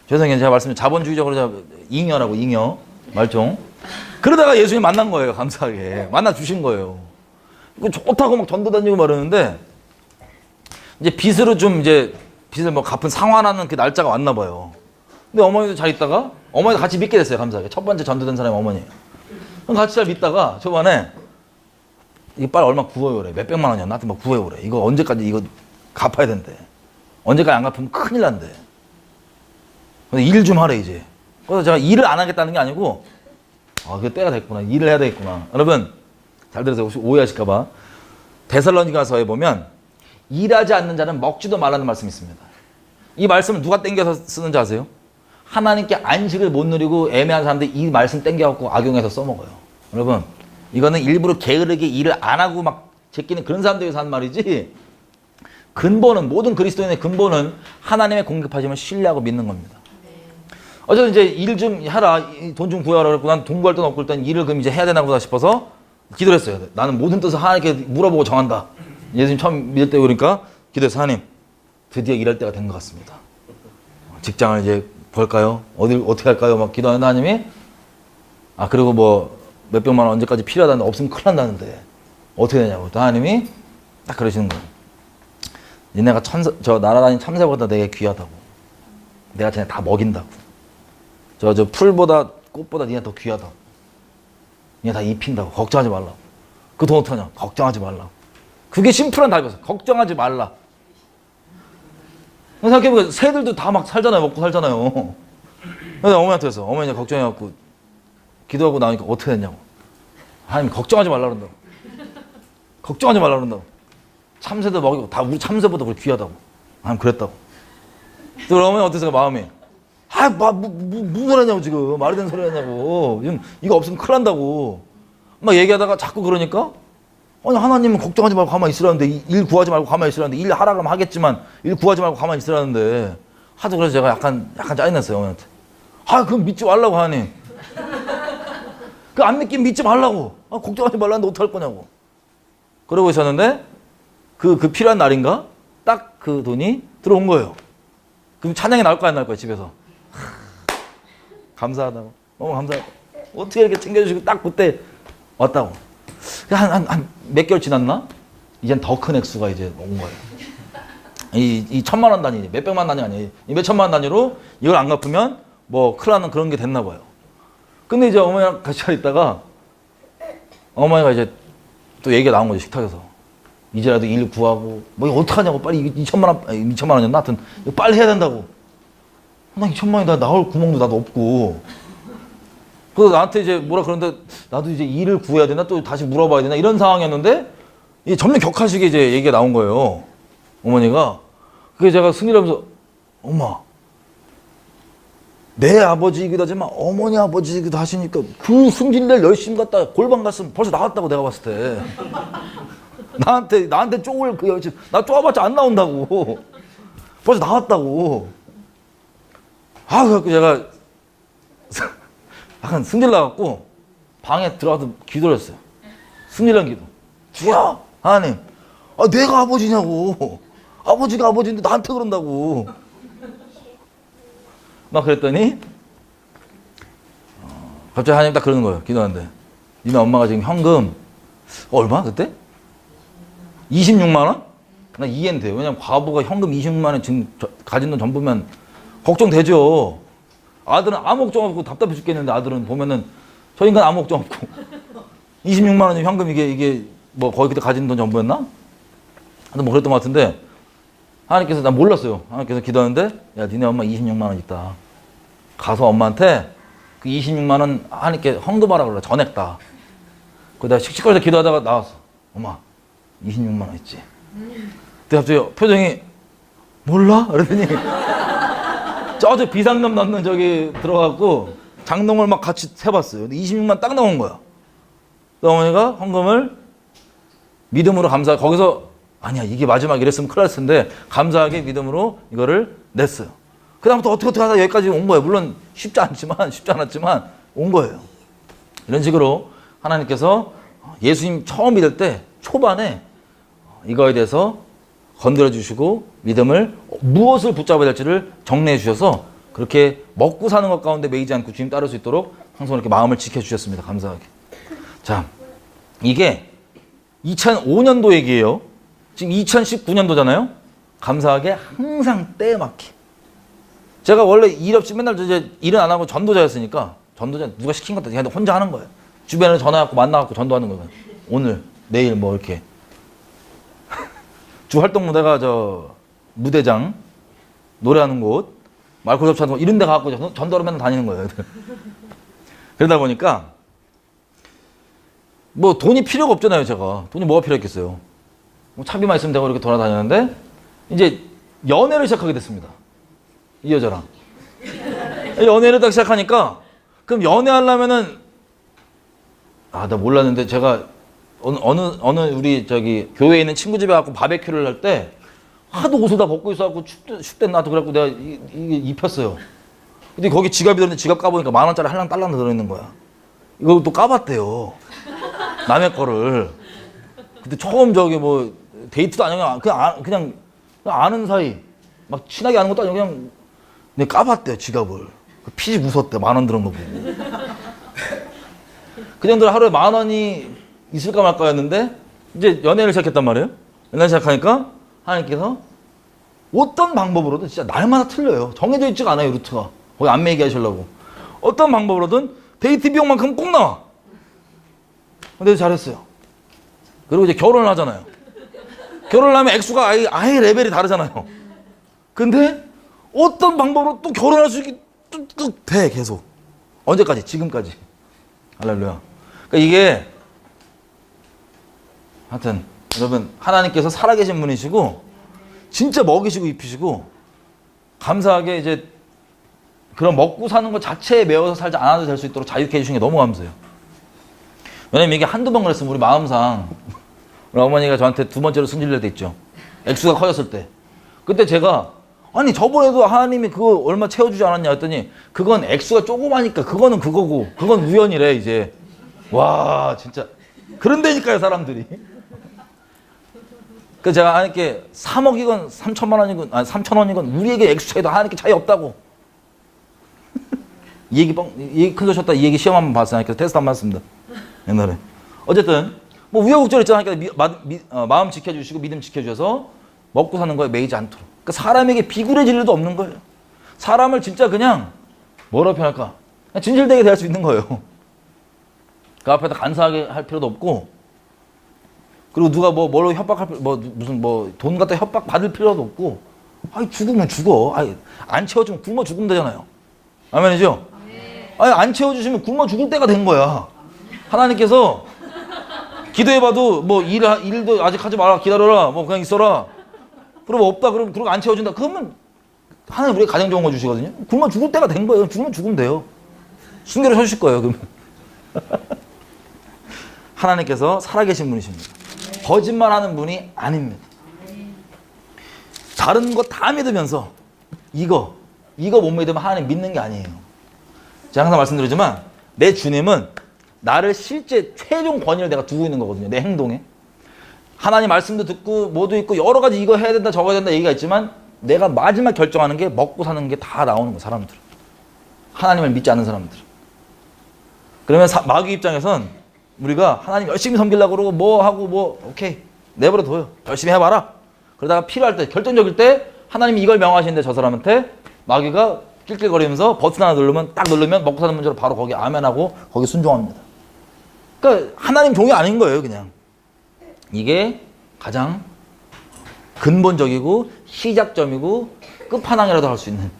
죄송해요. 제가 말씀드린 자본주의적으로 잉여라고 잉여 말종. 그러다가 예수님 만난 거예요. 감사하게 만나 주신 거예요. 좋다고 막 전도 다니고 말하는데 이제 빚을 갚은 상환하는 그 날짜가 왔나 봐요. 근데 어머니도 잘 있다가 어머니도 같이 믿게 됐어요. 감사하게. 첫 번째 전도된 사람이 어머니예요. 그럼 같이 잘 믿다가 초반에 이거 빨리 얼마 구해오래. 몇백만 원이었나? 하여튼 막 구해오래. 이거 언제까지 이거 갚아야 된대. 언제까지 안 갚으면 큰일 난대. 근데 일 좀 하래 이제. 그래서 제가 일을 안 하겠다는 게 아니고 그 때가 됐구나. 일을 해야 되겠구나. 여러분 잘 들으세요. 혹시 오해하실까 봐. 데살로니가서에 보면 일하지 않는 자는 먹지도 말라는 말씀이 있습니다. 이 말씀을 누가 땡겨서 쓰는지 아세요? 하나님께 안식을 못 누리고 애매한 사람들이 이 말씀 땡겨갖고 악용해서 써먹어요. 여러분 이거는 일부러 게으르게 일을 안 하고 막 제끼는 그런 사람들이 위해서 하는 말이지, 근본은, 모든 그리스도인의 근본은 하나님의 공급하심을 신뢰하고 믿는 겁니다. 어쨌든 이제 일 좀 하라, 돈 좀 구하라 그랬고, 난 돈 구할 돈 없고 일단 일을 그럼 이제 해야 되나 보다 싶어서 기도를 했어요. 나는 모든 뜻을 하나님께 물어보고 정한다. 예수님 처음 믿을 때 그러니까 기도해서 하나님 드디어 일할 때가 된 것 같습니다. 직장을 이제 볼까요? 어떻게 할까요? 막 기도하는 하나님이 그리고 뭐 몇백만 원 언제까지 필요하다는데 없으면 큰일 난다는데 어떻게 되냐고. 또 하나님이 딱 그러시는 거예요. 니네가 저 날아다니는 참새보다 내게 귀하다고. 내가 쟤네 다 먹인다고. 저 풀보다 꽃보다 니네 더 귀하다고. 니네 다 입힌다고. 걱정하지 말라고. 그 돈 어떡하냐? 걱정하지 말라고. 그게 심플한 답이었어. 걱정하지 말라. 생각해보니까 새들도 다 막 살잖아요. 먹고 살잖아요. 그래서 어머니한테 했어. 어머니 걱정해갖고 기도하고 나오니까 어떻게 됐냐고. 하나님 걱정하지 말라 그런다고. 걱정하지 말라 그런다고. 참새도 먹이고 다 우리 참새보다 그렇게 귀하다고. 하나님 그랬다고. 또 어머니 어땠어요? 마음이. 무슨 소리 하냐고 지금. 말이 되는 소리 하냐고. 지금 이거 없으면 큰일 난다고. 막 얘기하다가 자꾸 그러니까 아니 하나님은 걱정하지 말고 가만히 있으라는데, 일 구하지 말고 가만히 있으라는데, 일 하라 그러면 하겠지만 일 구하지 말고 가만히 있으라는데 하도. 그래서 제가 약간 짜증났어요 어머니한테. 그럼 믿지 말라고 하나님. 그 안 믿긴 믿지 말라고. 걱정하지 말라는데 어떡할 거냐고. 그러고 있었는데 그 필요한 날인가 딱 그 돈이 들어온 거예요. 그럼 찬양이 나올 거야 안 나올 거야 집에서. 감사하다고. 너무 감사하다고. 어떻게 이렇게 챙겨주시고 딱 그때 왔다고. 한 몇 개월 지났나? 이젠 더 큰 액수가 이제 온 거예요. 이 천만 원 단위, 몇백만 단위 아니에요. 이 몇천만 원 단위로 이걸 안 갚으면 뭐 큰일 나는 그런 게 됐나 봐요. 근데 이제 어머니랑 같이 있다가 어머니가 이제 또 얘기가 나온 거죠. 식탁에서. 이제라도 일 구하고 뭐 이거 어떡하냐고. 빨리 2천만 원, 2천만 원이었나? 하여튼 이거 빨리 해야 된다고. 나 2천만 원이 다 나올 구멍도 나도 없고. 그래서 나한테 이제 뭐라 그러는데 나도 이제 일을 구해야 되나? 또 다시 물어봐야 되나? 이런 상황이었는데 이게 점점 격하시게 이제 얘기가 나온 거예요. 어머니가. 그게 제가 승리하면서 엄마, 내 아버지이기도 하지만 어머니 아버지이기도 하시니까 그 승진을 열심히 갔다 골방 갔으면 벌써 나왔다고 내가 봤을 때. 나한테 쪼을 그 열심, 나 쪼아봤자 안 나온다고. 벌써 나왔다고. 그래갖고 제가 약간 승질 나갖고 방에 들어가서 기도를 했어요. 승리란 기도. 주여, 하나님, 내가 아버지냐고. 아버지가 아버지인데 나한테 그런다고. 막 그랬더니 갑자기 하나님 딱 그러는 거예요. 기도하는데 니네 엄마가 지금 현금 얼마 그때? 26만 원? 나 이해는 돼요. 왜냐면 과부가 현금 26만 원 지금 가진 돈 전부면 걱정되죠. 아들은 아무 걱정 없고 답답해 죽겠는데, 아들은 보면은 저 인간 아무 걱정 없고 26만 원 현금 이게 뭐 거의 그때 가진 돈 전부였나? 하여튼 뭐 그랬던 것 같은데 하나님께서, 난 몰랐어요. 하나님께서 기도하는데 야 니네 엄마 26만 원 있다. 가서 엄마한테 그 26만 원 하나님께 헌금하라 그래. 전액다. 그래서 내가 씩씩거려서 기도하다가 나왔어. 엄마 26만 원 있지? 근데 갑자기 표정이 몰라? 그러더니 저저 비상금 넣는 저기 들어가고 장롱을 막 같이 세봤어요. 근데 26만 딱 나온 거야. 어머니가 헌금을 믿음으로 거기서 아니야 이게 마지막 이랬으면 큰일 났을 텐데 감사하게 믿음으로 이거를 냈어요. 그 다음부터 어떻게 하다 여기까지 온 거예요. 물론 쉽지 않았지만 온 거예요. 이런 식으로 하나님께서 예수님 처음 믿을 때 초반에 이거에 대해서 건드려 주시고 믿음을 무엇을 붙잡아야 될지를 정리해 주셔서 그렇게 먹고 사는 것 가운데 매이지 않고 주님 따를 수 있도록 항상 이렇게 마음을 지켜주셨습니다. 감사하게. 자, 이게 2005년도 얘기예요. 지금 2019년도잖아요. 감사하게 항상 때에 맞게. 제가 원래 일 없이 맨날 이제 일은 안 하고 전도자였으니까, 전도자 누가 시킨 것도 그냥 혼자 하는 거예요. 주변에 전화하고 만나갖고 전도하는 거예요. 오늘, 내일 뭐 이렇게. 주 활동 무대가 저 무대장, 노래하는 곳, 말코 접차는 곳 이런 데 가갖고 전도로 맨날 다니는 거예요. 그러다 보니까 뭐 돈이 필요가 없잖아요. 제가 돈이 뭐가 필요했겠어요. 뭐 차비만 있으면 되고 이렇게 돌아다녔는데 이제 연애를 시작하게 됐습니다. 이 여자랑 연애를 딱 시작하니까 그럼 연애하려면은 나 몰랐는데 제가 어느 우리 저기 교회에 있는 친구 집에 가고 바베큐를 할 때 하도 옷을 다 벗고 있어갖고 춥대 나도 그래갖고 내가 이게 입혔어요. 근데 거기 지갑이 들었는데 지갑 까보니까 10,000원짜리 한랑 딸랑 들어있는 거야. 이걸 또 까봤대요. 남의 거를. 근데 처음 저기 뭐 데이트도 아니고 그냥 아는 사이 막 친하게 아는 것도 아니고 그냥 내가 까봤대요 지갑을. 피식 웃었대 10,000원 들은 거 보고. 그 정도로 하루에 10,000원이 있을까 말까였는데 이제 연애를 시작했단 말이에요. 연애 시작하니까 하나님께서 어떤 방법으로든 진짜 날마다 틀려요. 정해져 있지가 않아요 루트가. 거기 안 매게 하시려고. 어떤 방법으로든 데이트 비용만큼 꼭 나와. 근데 잘했어요. 그리고 이제 결혼을 하잖아요. 결혼을 하면 액수가 아예 레벨이 다르잖아요. 근데 어떤 방법으로 또 결혼할 수 있게 뚝뚝 돼 계속. 언제까지? 지금까지. 할렐루야. 그러니까 이게 하여튼 여러분 하나님께서 살아계신 분이시고 진짜 먹이시고 입히시고 감사하게 이제 그런 먹고 사는 것 자체에 매여서 살지 않아도 될 수 있도록 자유케 해주신 게 너무 감사해요. 왜냐면 이게 한두 번 그랬으면 우리 마음상 우리 어머니가 저한테 두 번째로 승질낼 때 있죠. 액수가 커졌을 때. 그때 제가 아니 저번에도 하나님이 그거 얼마 채워주지 않았냐 했더니 그건 액수가 조그마니까 그거는 그거고 그건 우연이래 이제. 와 진짜 그런다니까요 사람들이. 그래서 제가 하나님께 3억이건 3천만 원이건 아니 3,000원이건 우리에게 액수 차이도 하나님께 차이 없다고. 이 얘기 큰 소셨다 이 얘기 시험 한번 봤어요. 하나님께서 테스트 한번 했습니다. 옛날에. 어쨌든 뭐 우여곡절 있잖아요. 하나님께서 마음 지켜주시고 믿음 지켜주셔서 먹고 사는 거에 매이지 않도록. 그러니까 사람에게 비굴해질 일도 없는 거예요. 사람을 진짜 그냥 뭐라 표현할까? 그냥 진실되게 대할 수 있는 거예요. 그 앞에다 간사하게 할 필요도 없고 그리고 누가 뭐로 협박할 무슨 돈 갖다 협박 받을 필요도 없고 아니 죽으면 죽어. 아니 안 채워주면 굶어 죽으면 되잖아요. 아멘이죠? 아니 안 채워주시면 굶어 죽을 때가 된 거야. 하나님께서 기도해봐도 뭐 일도 아직 하지 마라 기다려라 뭐 그냥 있어라 그러면 없다 그러고 안 채워준다 그러면 하나님 우리가 가장 좋은 거 주시거든요. 굶어 죽을 때가 된 거예요. 죽으면 돼요. 순결을 쳐주실 거예요. 그러면 하나님께서 살아계신 분이십니다. 거짓말하는 분이 아닙니다. 다른 거 다 믿으면서 이거 못 믿으면 하나님 믿는 게 아니에요. 제가 항상 말씀드리지만 내 주님은 나를 실제 최종 권위를 내가 두고 있는 거거든요. 내 행동에. 하나님 말씀도 듣고 뭐도 있고 여러 가지 이거 해야 된다 저거 해야 된다 얘기가 있지만 내가 마지막 결정하는 게 먹고 사는 게 다 나오는 거예요. 사람들은. 하나님을 믿지 않는 사람들은. 그러면 마귀 입장에선 우리가 하나님 열심히 섬기려고 그러고 뭐 하고 오케이 내버려 둬요. 열심히 해봐라. 그러다가 필요할 때 결정적일 때 하나님이 이걸 명하시는데 저 사람한테 마귀가 낄낄거리면서 버튼 하나 딱 누르면 먹고 사는 문제로 바로 거기 아멘하고 거기 순종합니다. 그러니까 하나님 종이 아닌 거예요. 그냥 이게 가장 근본적이고 시작점이고 끝판왕이라도 할 수 있는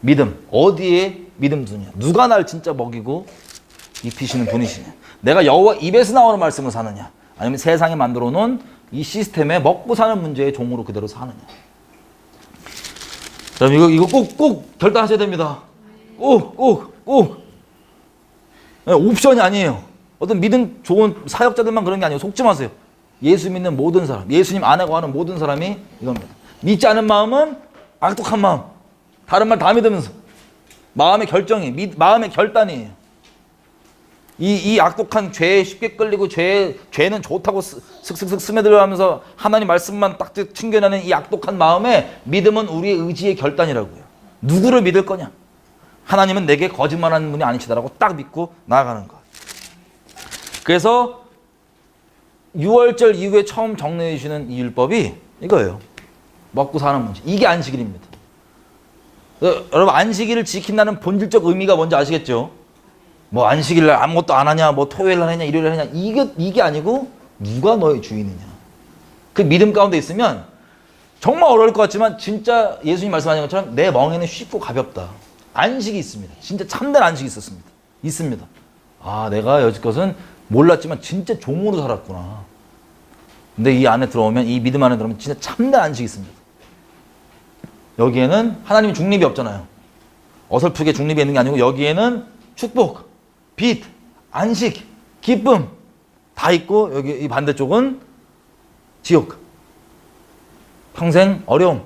믿음. 어디에 믿음 두냐. 누가 날 진짜 먹이고 입히시는 분이시냐. 내가 여호와 입에서 나오는 말씀을 사느냐 아니면 세상에 만들어 놓은 이 시스템에 먹고 사는 문제의 종으로 그대로 사느냐. 그럼 이거 꼭 결단하셔야 됩니다. 꼭 옵션이 아니에요. 어떤 믿음 좋은 사역자들만 그런 게 아니에요. 속지 마세요. 예수 믿는 모든 사람, 예수님 안에고 하는 모든 사람이 이겁니다. 믿지 않은 마음은 악독한 마음. 다른 말 다 믿으면서 마음의 결정이 마음의 결단이에요. 이 악독한 죄에 쉽게 끌리고 죄는 좋다고 슥슥슥 스며들어가면서 하나님 말씀만 딱 튕겨내는 이 악독한 마음에 믿음은 우리의 의지의 결단이라고요. 누구를 믿을 거냐? 하나님은 내게 거짓말하는 분이 아니시다라고 딱 믿고 나아가는 것. 그래서 6월절 이후에 처음 정리해 주시는 이 율법이 이거예요. 먹고 사는 문제. 이게 안식일입니다. 여러분 안식일을 지킨다는 본질적 의미가 뭔지 아시겠죠? 뭐 안식일날 아무것도 안 하냐, 뭐 토요일날 하냐, 일요일날 하냐 이게 아니고 누가 너의 주인이냐. 그 믿음 가운데 있으면 정말 어려울 것 같지만 진짜 예수님 말씀하신 것처럼 내 멍에는 쉽고 가볍다. 안식이 있습니다. 진짜 참된 안식이 있습니다. 아, 내가 여지껏은 몰랐지만 진짜 종으로 살았구나. 근데 이 안에 들어오면, 이 믿음 안에 들어오면 진짜 참된 안식이 있습니다. 여기에는 하나님이 중립이 없잖아요. 어설프게 중립이 있는 게 아니고 여기에는 축복, 빛, 안식, 기쁨 다 있고, 여기 이 반대쪽은 지옥. 평생 어려움,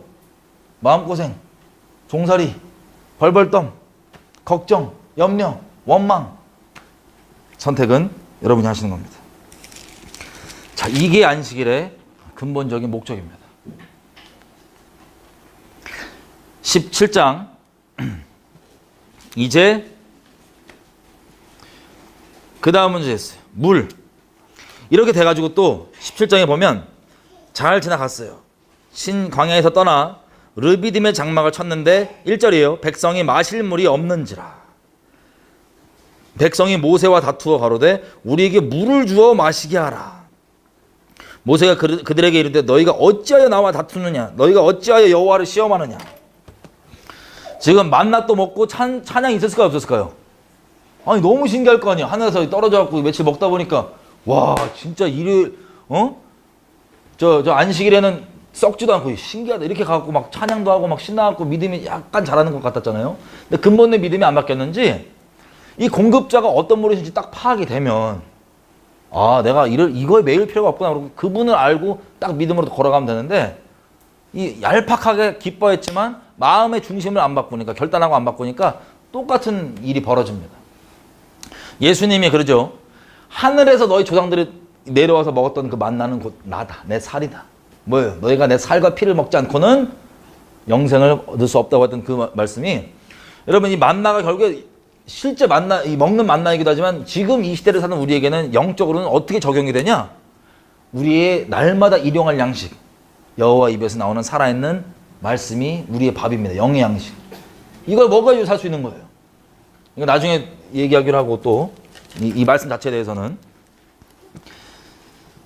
마음고생, 종살이, 벌벌 떨, 걱정, 염려, 원망. 선택은 여러분이 하시는 겁니다. 자, 이게 안식일의 근본적인 목적입니다. 17장 이제 그 다음 문제 했어요. 물. 이렇게 돼가지고 또 17장에 보면 잘 지나갔어요. 신 광야에서 떠나 르비딤의 장막을 쳤는데 1절이에요. 백성이 마실 물이 없는지라. 백성이 모세와 다투어 가로되 우리에게 물을 주어 마시게 하라. 모세가 그들에게 이르되 너희가 어찌하여 나와 다투느냐. 너희가 어찌하여 여호와를 시험하느냐. 지금 만나 또 먹고 찬양이 있었을까요, 없었을까요? 아니, 너무 신기할 거 아니야. 하늘에서 떨어져 갖고 며칠 먹다 보니까 와, 진짜 일요일, 저 안식일에는 썩지도 않고 신기하다. 이렇게 가갖고 막 찬양도 하고 막 신나갖고 믿음이 약간 자라는 것 같았잖아요. 근데 근본의 믿음이 안 바뀌었는지 이 공급자가 어떤 분이신지 딱 파악이 되면, 아, 내가 이거에 매일 필요가 없구나. 그러고 그분을 알고 딱 믿음으로 걸어가면 되는데, 이 얄팍하게 기뻐했지만 마음의 중심을 안 바꾸니까, 결단하고 안 바꾸니까 똑같은 일이 벌어집니다. 예수님이 그러죠. 하늘에서 너희 조상들이 내려와서 먹었던 그 만나는 곧 나다. 내 살이다. 뭐예요? 너희가 내 살과 피를 먹지 않고는 영생을 얻을 수 없다고 했던 그 말씀이, 여러분, 이 만나가 결국에 실제 이 먹는 만나이기도 하지만 지금 이 시대를 사는 우리에게는 영적으로는 어떻게 적용이 되냐? 우리의 날마다 일용할 양식, 여호와 입에서 나오는 살아있는 말씀이 우리의 밥입니다. 영의 양식. 이걸 먹어야지 살 수 있는 거예요. 이거 나중에 얘기하기로 하고, 또 이 말씀 자체에 대해서는.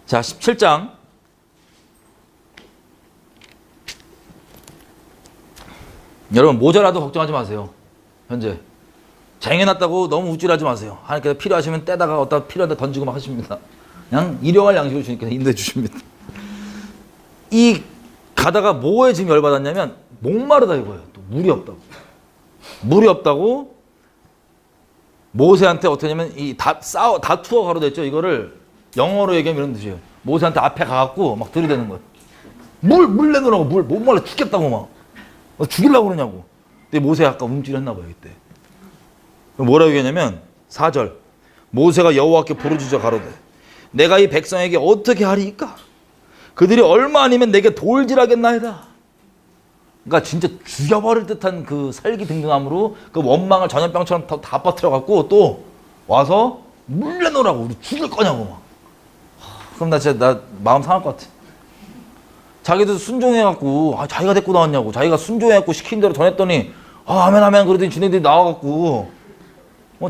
자, 17장 여러분, 모자라도 걱정하지 마세요. 현재 쟁여놨다고 너무 우쭐하지 마세요. 하나님께서 필요하시면 떼다가 어디다 필요하다 던지고 막 하십니다. 그냥 일용할 양식을 주님께서 인도해 주십니다. 이 가다가 뭐에 지금 열받았냐면 목마르다 이거예요. 또 물이 없다고. 물이 없다고 모세한테 어떻게 하냐면 다투어 가로됐죠. 이거를 영어로 얘기하면 이런 뜻이에요. 모세한테 앞에 가갖고 막 들이대는 거예요. 물 내놓으라고. 못 말라 죽겠다고 막. 죽이려고 그러냐고. 근데 모세가 아까 움찔했나 봐요, 이때. 뭐라고 얘기하냐면 4절. 모세가 여호와께 부르짖어 가로되 내가 이 백성에게 어떻게 하리이까? 그들이 얼마 아니면 내게 돌질하겠나이다. 그러니까 진짜 죽여버릴 듯한 그 살기등등함으로 그 원망을 전염병처럼 다 퍼뜨려갖고 또 와서 물 내놓으라고. 우리 죽일 거냐고 막. 그럼 나 마음 상할 것 같아. 자기도 순종해갖고, 자기가 데리고 나왔냐고. 자기가 순종해갖고 시킨 대로 전했더니, 아멘, 아멘. 그러더니 지네들이 나와갖고,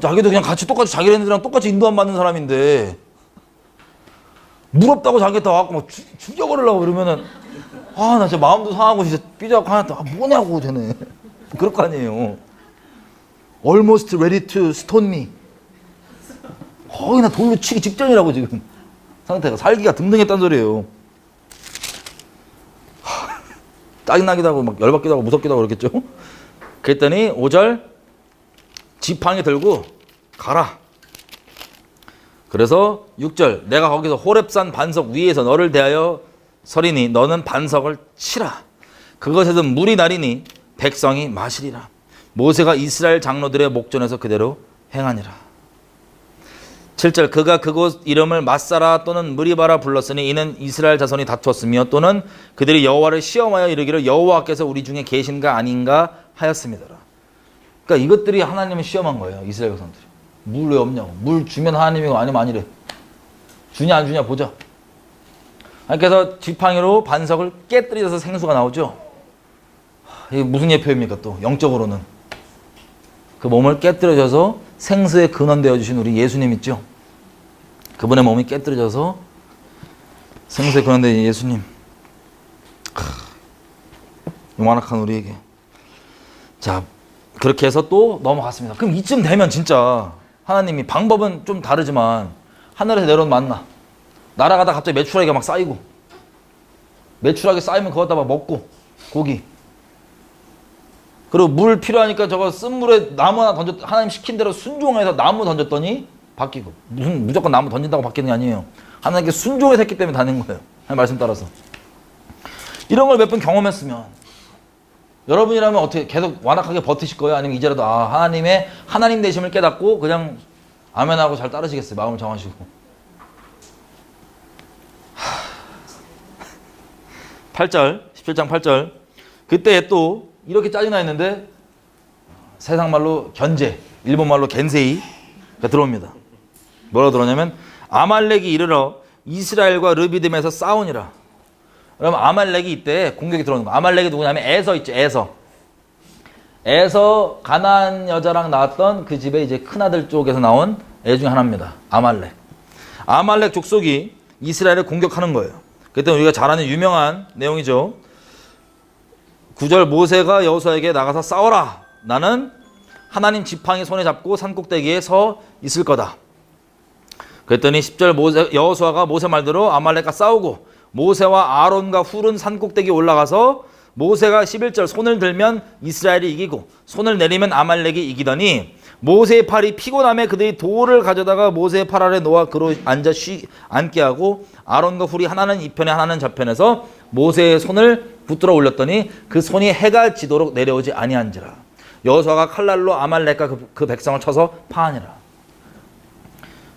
자기도 그냥 똑같이 자기네들이랑 똑같이 인도 안 받는 사람인데, 물 없다고 자기가 다 와갖고 막 죽여버리려고 그러면은, 나 진짜 마음도 상하고 진짜 삐져갖고 하나 또, 뭐냐고, 쟤네. 그럴 거 아니에요. Almost ready to stone me. 거의 나 돌로 치기 직전이라고 지금. 상태가 살기가 등등했단 소리예요. 짜증나기도 하고 막 열받기도 하고 무섭기도 하고 그랬겠죠. 그랬더니 5절 지팡이 들고 가라. 그래서 6절 내가 거기서 호렙산 반석 위에서 너를 대하여 서리니 너는 반석을 치라. 그것에서 물이 나리니 백성이 마시리라. 모세가 이스라엘 장로들의 목전에서 그대로 행하니라. 7절 그가 그곳 이름을 마사라 또는 무리바라 불렀으니 이는 이스라엘 자손이 다투었으며 또는 그들이 여호와를 시험하여 이르기를 여호와께서 우리 중에 계신가 아닌가 하였습니다. 그러니까 이것들이 하나님을 시험한 거예요. 이스라엘 백성들이. 물 왜 없냐고. 물 주면 하나님이고 아니면 아니래. 주냐 안 주냐 보자. 그래서 지팡이로 반석을 깨뜨려서 생수가 나오죠. 이게 무슨 예표입니까? 또 영적으로는 그 몸을 깨뜨려져서 생수의 근원 되어주신 우리 예수님 있죠? 그분의 몸이 깨뜨려져서 생수의 근원 되어진 예수님. 요만한 우리에게. 자, 그렇게 해서 또 넘어갔습니다. 그럼 이쯤 되면 진짜 하나님이 방법은 좀 다르지만 하늘에서 내려온 만나 날아가다 갑자기 메추라기가 막 쌓이고 메추라기 쌓이면 그거 다 막 먹고 고기 그리고 물 필요하니까 저거 쓴 물에 나무 하나 던졌 하나님 시킨 대로 순종해서 나무 던졌더니 바뀌고 무조건 나무 던진다고 바뀌는 게 아니에요. 하나님께 순종해서 했기 때문에 다는 거예요. 하나님 말씀 따라서. 이런 걸 몇 번 경험했으면 여러분이라면 어떻게 계속 완악하게 버티실 거예요? 아니면 이제라도 하나님의 하나님 되심을 깨닫고 그냥 아멘하고 잘 따르시겠어요? 마음을 정하시고. 8절 17장 8절 그때 또 이렇게 짜증나 있는데 세상 말로 견제, 일본 말로 겐세이가 들어옵니다. 뭐라고 들어오냐면 아말렉이 이르러 이스라엘과 르비딤에서 싸우니라. 그러면 아말렉이 이때 공격이 들어오는 거야. 아말렉이 누구냐면 에서 있죠. 에서 가나안 여자랑 나왔던 그 집에 이제 큰아들 쪽에서 나온 애 중에 하나입니다. 아말렉 족속이 이스라엘을 공격하는 거예요. 그때 우리가 잘 아는 유명한 내용이죠. 9절 모세가 여호수아에게 나가서 싸워라. 나는 하나님 지팡이 손에 잡고 산꼭대기에 서 있을 거다. 그랬더니 10절 여호수아가 모세 말대로 아말렉과 싸우고 모세와 아론과 훌은 산꼭대기에 올라가서 모세가 11절 손을 들면 이스라엘이 이기고 손을 내리면 아말렉이 이기더니 모세의 팔이 피곤함에 그들이 돌을 가져다가 모세의 팔 아래 놓아 그로 앉게 하고 아론과 훌이 하나는 이편에 하나는 저편에서 모세의 손을 붙들어 올렸더니 그 손이 해가 지도록 내려오지 아니한지라. 여호수아가 칼날로 아말렉과 그 백성을 쳐서 파하니라.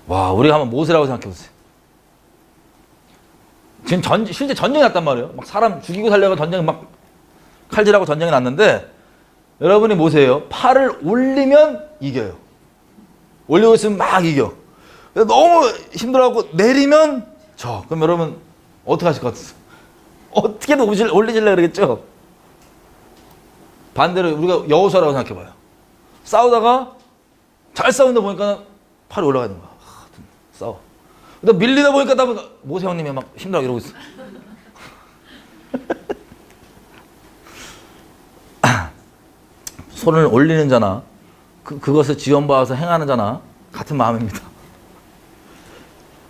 와, 우리가 한번 모세라고 생각해 보세요. 지금 실제 전쟁이 났단 말이에요. 막 사람 죽이고 살려고 전쟁 막 칼질하고 전쟁이 났는데 여러분이 모세예요. 팔을 올리면 이겨요. 올리고 있으면 막 이겨. 너무 힘들어하고 내리면 져. 그럼 여러분 어떻게 하실 것 같으세요? 어떻게든 올리실래 그러겠죠? 반대로 우리가 여호수아라고 생각해봐요. 싸우다가 잘 싸운다 보니까 팔이 올라가는 거야. 싸워. 근데 밀리다 보니까 모세 형님이 막 힘들어 이러고 있어. 손을 올리는 자나 그것을 지원받아서 행하는 자나 같은 마음입니다.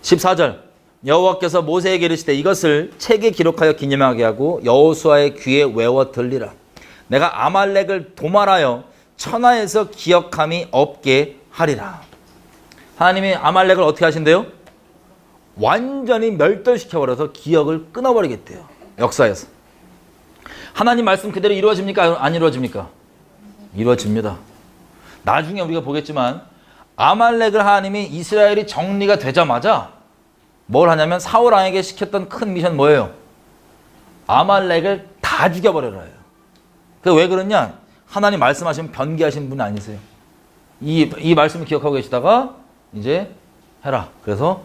14절 여호와께서 모세에게 이르시되 이것을 책에 기록하여 기념하게 하고 여호수아의 귀에 외워 들리라. 내가 아말렉을 도말하여 천하에서 기억함이 없게 하리라. 하나님이 아말렉을 어떻게 하신대요? 완전히 멸절시켜버려서 기억을 끊어버리겠대요. 역사에서. 하나님 말씀 그대로 이루어집니까? 안 이루어집니까? 이루어집니다. 나중에 우리가 보겠지만 아말렉을 하나님이 이스라엘이 정리가 되자마자 뭘 하냐면 사울 왕에게 시켰던 큰 미션 뭐예요? 아말렉을 다 죽여버려라 해요. 그 왜 그러냐? 하나님 말씀하시면 변기하신 분 아니세요. 이 말씀을 기억하고 계시다가 이제 해라. 그래서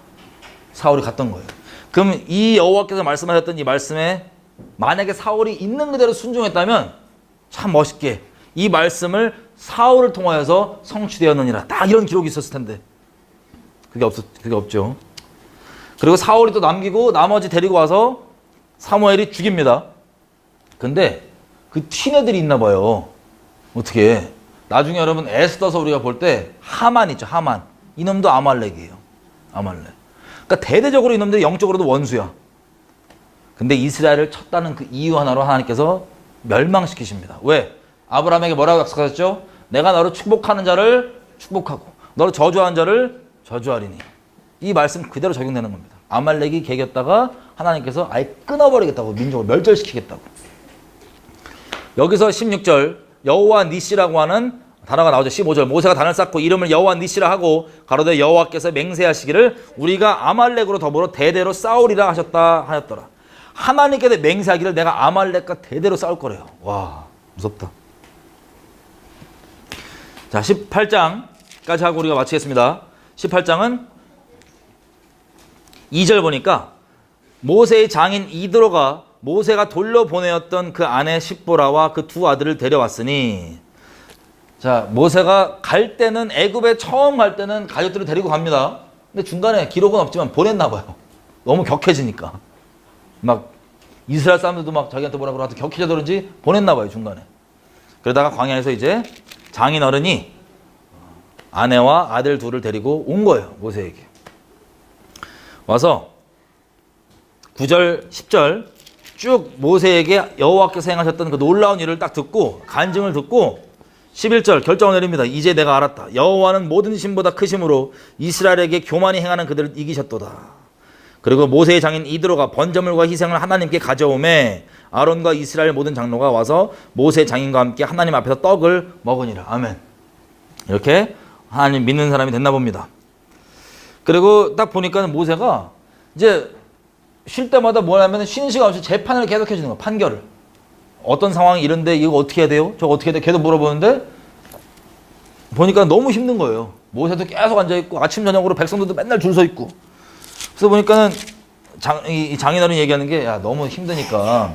사울이 갔던 거예요. 그럼 이 여호와께서 말씀하셨던 이 말씀에 만약에 사울이 있는 그대로 순종했다면 참 멋있게 이 말씀을 사울을 통하여서 성취되었느니라. 딱 이런 기록이 있었을 텐데 그게 없죠. 그리고 사울이 또 남기고 나머지 데리고 와서 사무엘이 죽입니다. 근데 그 튀네들이 있나 봐요. 어떻게 나중에 여러분 에스더서 우리가 볼 때 하만 있죠. 하만. 이놈도 아말렉이에요. 아말렉. 그러니까 대대적으로 이놈들이 영적으로도 원수야. 근데 이스라엘을 쳤다는 그 이유 하나로 하나님께서 멸망시키십니다. 왜? 아브라함에게 뭐라고 약속하셨죠? 내가 너를 축복하는 자를 축복하고 너를 저주하는 자를 저주하리니. 이 말씀 그대로 적용되는 겁니다. 아말렉이 개겼다가 하나님께서 아예 끊어버리겠다고, 민족을 멸절시키겠다고. 여기서 16절 여호와 니시라고 하는 단어가 나오죠. 15절 모세가 단을 쌓고 이름을 여호와 니시라 하고 가로되 여호와께서 맹세하시기를 우리가 아말렉으로 더불어 대대로 싸우리라 하였더라. 하나님께서 맹세하기를 내가 아말렉과 대대로 싸울 거래요. 와, 무섭다. 자, 18장까지 하고 우리가 마치겠습니다. 18장은 2절 보니까 모세의 장인 이드로가 모세가 돌려보내었던 그 아내 십보라와 그 두 아들을 데려왔으니, 자, 모세가 갈 때는 애굽에 처음 갈 때는 가족들을 데리고 갑니다. 근데 중간에 기록은 없지만 보냈나 봐요. 너무 격해지니까 막 이스라엘 사람들도 막 자기한테 뭐라 그러고 격해져서 그런지 보냈나 봐요, 중간에. 그러다가 광야에서 이제 장인어른이 아내와 아들 둘을 데리고 온 거예요, 모세에게. 와서 9절, 10절 쭉 모세에게 여호와께서 행하셨던 그 놀라운 일을 딱 듣고 간증을 듣고 11절 결정을 내립니다. 이제 내가 알았다. 여호와는 모든 신보다 크심으로 이스라엘에게 교만히 행하는 그들을 이기셨도다. 그리고 모세의 장인 이드로가 번제물과 희생을 하나님께 가져오매 아론과 이스라엘 모든 장로가 와서 모세 장인과 함께 하나님 앞에서 떡을 먹으니라. 아멘. 이렇게 하나님 믿는 사람이 됐나 봅니다. 그리고 딱 보니까 모세가 이제 쉴 때마다 뭐냐면 쉬는 시간 없이 재판을 계속 해주는 거야. 판결을. 어떤 상황이 이런데 이거 어떻게 해야 돼요? 저거 어떻게 해야 돼? 계속 물어보는데 보니까 너무 힘든 거예요. 모세도 계속 앉아있고 아침 저녁으로 백성들도 맨날 줄 서 있고. 그래서 보니까는 장인어른이 얘기하는 게 야 너무 힘드니까